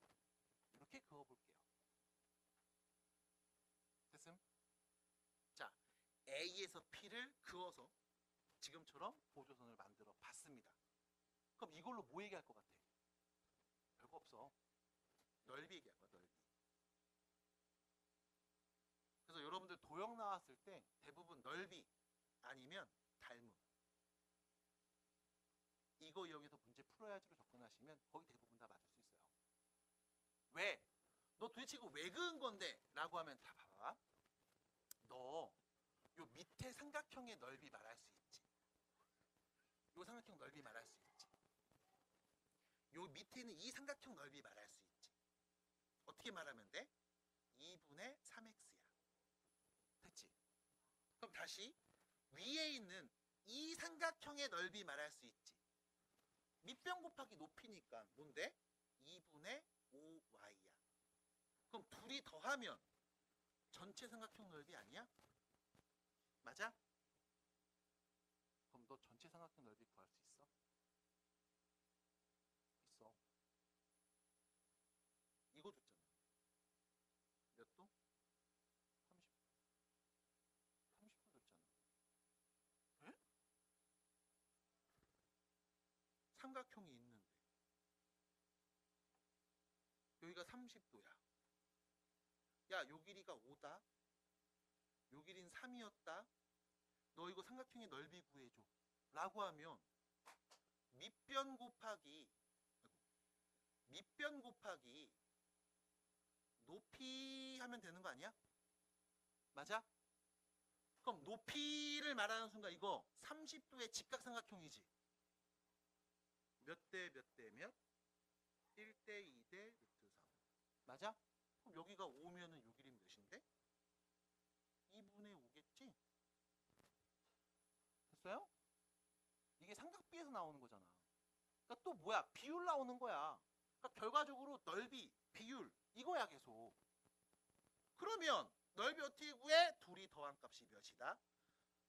이렇게 그어볼게요. 됐음? 자, A에서 P를 그어서 지금처럼 보조선을 만들어 봤습니다. 그럼 이걸로 뭐 얘기할 것 같아? 별거 없어. 넓이 얘기할 거야, 넓이. 그래서 여러분들 도형 나왔을 때 대부분 넓이 아니면 닮음. 이거 이용해서 문제 풀어야지로 접근하시면 거의 대부분 다 맞을 수 있어요. 왜? 너 도대체 이거 왜 그은 건데? 라고 하면 다 봐봐. 너 요 밑에 삼각형의 넓이 말할 수 있지. 요 삼각형 넓이 말할 수 있지. 요 밑에 있는 이 삼각형 넓이 말할 수 있지. 어떻게 말하면 돼? 2분의 3x야. 됐지? 다시 위에 있는 이 삼각형의 넓이 말할 수 있지. 밑변 곱하기 높이니까 뭔데? 2분의 5y야. 그럼 둘이 더하면 전체 삼각형 넓이 아니야? 맞아? 그럼 너 전체 삼각형 넓이 구할 수 있어? 있어. 이거 줬잖아. 몇 도? 30. 30도 줬잖아. 에? 삼각형이 있는데 여기가 30도야. 야, 요 길이가 5다. 요 길이는 3이었다. 너 이거 삼각형의 넓이 구해줘. 라고 하면 밑변 곱하기 높이 하면 되는 거 아니야? 맞아? 그럼 높이를 말하는 순간 이거 30도의 직각삼각형이지. 몇 대 몇 대 몇? 1대 2대 루트 3. 맞아? 그럼 여기가 5면은 요 길이는 몇인데? 2분의 5겠지? 됐어요? 이게 삼각비에서 나오는 거잖아. 그러니까 또 뭐야? 비율 나오는 거야. 그러니까 결과적으로 넓이, 비율 이거야 계속. 그러면 넓이 어떻게 구해? 둘이 더한 값이 몇이다?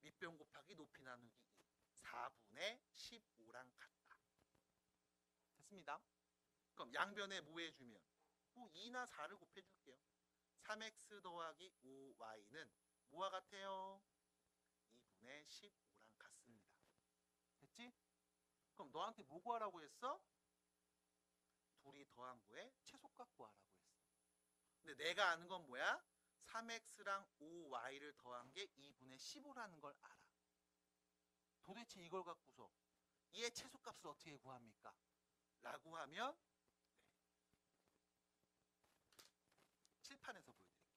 밑변 곱하기 높이 나누기 2. 4분의 15랑 같다. 됐습니다. 그럼 양변에 뭐 해주면? 뭐 2나 4를 곱해줄게요. 3x 더하기 5y는 뭐와 같아요? 2분의 15랑 같습니다. 됐지? 그럼 너한테 뭐 구하라고 했어? 둘이 더한 거에 최소값 구하라고 했어. 근데 내가 아는 건 뭐야? 3x랑 5y를 더한 게 2분의 15라는 걸 알아. 도대체 이걸 갖고서 얘의 최소값을 어떻게 구합니까? 라고 하면 칠판에서 보여드릴게요.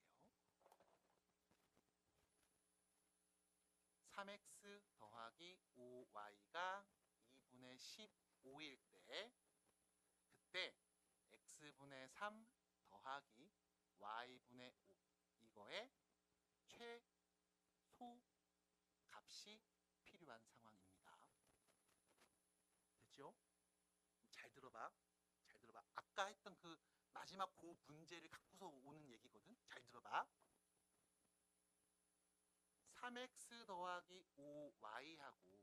3x 더하기 5y가 2분의 15일 때 그때 x분의 3 더하기 y분의 5 이거의 최소 값이 필요한 상황입니다. 됐죠? 잘 들어봐. 잘 들어봐. 아까 했던 그 마지막 그 문제를 갖고서 오는 얘기거든. 잘 들어봐. 3x 더하기 5y하고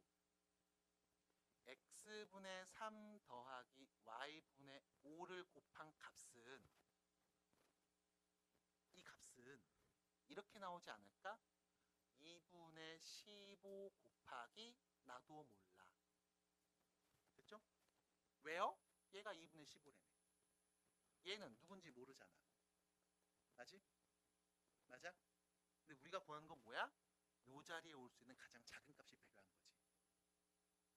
x분의 3 더하기 y분의 5를 곱한 값은 이 값은 이렇게 나오지 않을까? 2분의 15 곱하기 나도 몰라. 됐죠? 왜요? 얘가 2분의 15라며. 얘는 누군지 모르잖아. 맞지? 맞아? 근데 우리가 구하는 건 뭐야? 요 자리에 올 수 있는 가장 작은 값이 필요한 거지.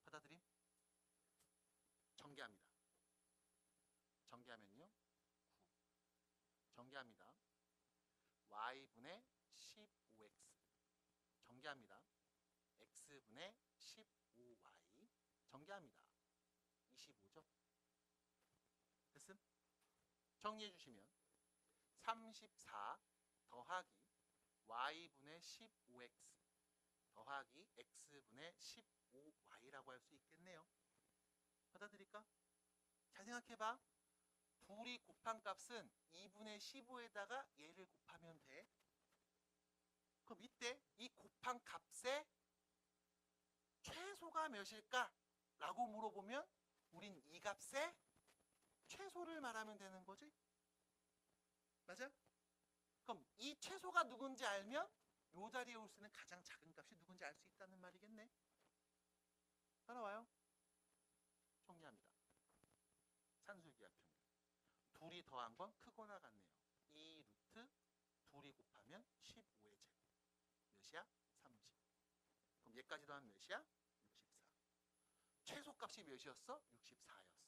받아들임? 전개합니다. 전개하면요. 9. 전개합니다. y분의 15x. 전개합니다. x분의 15y. 전개합니다. 25죠? 됐음? 정리해 주시면 34 더하기 y분의 15x 더하기 x분의 15y라고 할 수 있겠네요. 받아들일까? 잘 생각해봐. 둘이 곱한 값은 2분의 15에다가 얘를 곱하면 돼. 그럼 이때 이 곱한 값의 최소가 몇일까? 라고 물어보면 우린 이 값의 최소를 말하면 되는 거지. 맞아? 그럼 이 최소가 누군지 알면 요 자리에 올 수 있는 가장 작은 값이 누군지 알 수 있다는 말이겠네. 따라와요. 정리합니다. 산술기하 평균. 둘이 더한 건 크거나 같네요. 2 루트 둘이 곱하면 15의 제곱. 몇이야? 30. 그럼 얘까지 더하면 몇이야? 64. 최소값이 몇이었어? 64였어.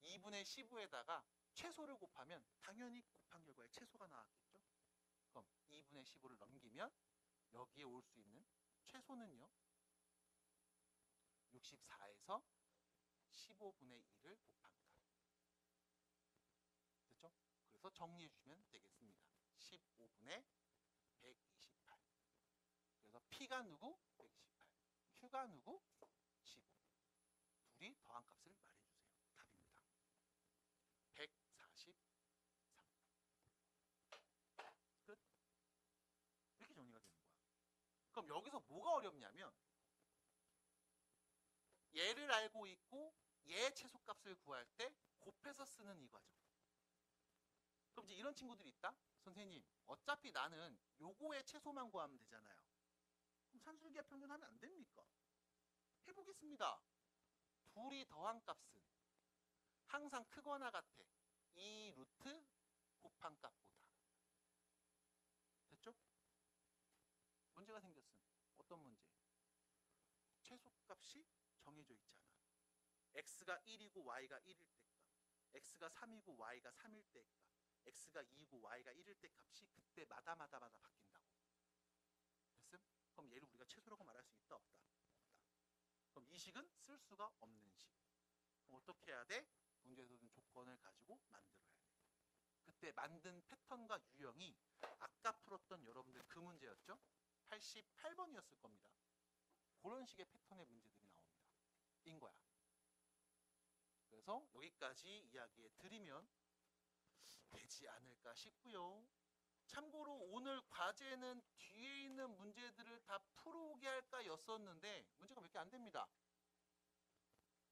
2분의 15에다가 최소를 곱하면 당연히 곱한 결과에 최소가 나왔겠죠? 그럼 2분의 15를 넘기면 여기에 올 수 있는 최소는요. 64에서 15분의 1을 곱한 값. 됐죠? 그래서 정리해 주시면 되겠습니다. 15분의 128. 그래서 P가 누구? 128. Q가 누구? 15. 둘이 더한 값을 말해주세요. 답입니다. 143. 끝. 이렇게 정리가 되는 거야. 그럼 여기서 뭐가 어렵냐면 얘를 알고 있고 얘 최소값을 구할 때 곱해서 쓰는 이 과정. 그럼 이제 이런 친구들이 있다? 선생님, 어차피 나는 요거의 최소만 구하면 되잖아요. 그럼 산술기하 평균하면 안 됩니까? 해보겠습니다. 둘이 더한 값은 항상 크거나 같아. 2 루트 곱한 값보다. 됐죠? 문제가 생겼음. 어떤 문제? 최소값이 정해져 있잖아. x가 1이고 y가 1일 때 값. x가 3이고 y가 3일 때 값. x가 2이고 y가 1일 때 값이 그때마다 바뀐다고. 됐음? 그럼 얘를 우리가 최소라고 말할 수 있다 없다? 없다. 그럼 이 식은 쓸 수가 없는 식. 그럼 어떻게 해야 돼? 문제에서 준 조건을 가지고 만들어야 돼. 그때 만든 패턴과 유형이 아까 풀었던 여러분들 그 문제였죠? 88번이었을 겁니다. 그런 식의 패턴의 문제들이 나옵니다. 인 거야. 그래서 여기까지 이야기해 드리면 되지 않을까 싶고요. 참고로 오늘 과제는 뒤에 있는 문제들을 다 풀어오게 할까 였었는데 문제가 몇 개 안 됩니다.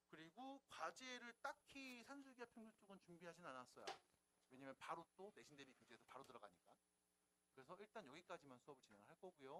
그리고 과제를 딱히 산술기하 평균 쪽은 준비하진 않았어요. 왜냐면 바로 또 내신 대비 교재에서 바로 들어가니까. 그래서 일단 여기까지만 수업을 진행할 거고요.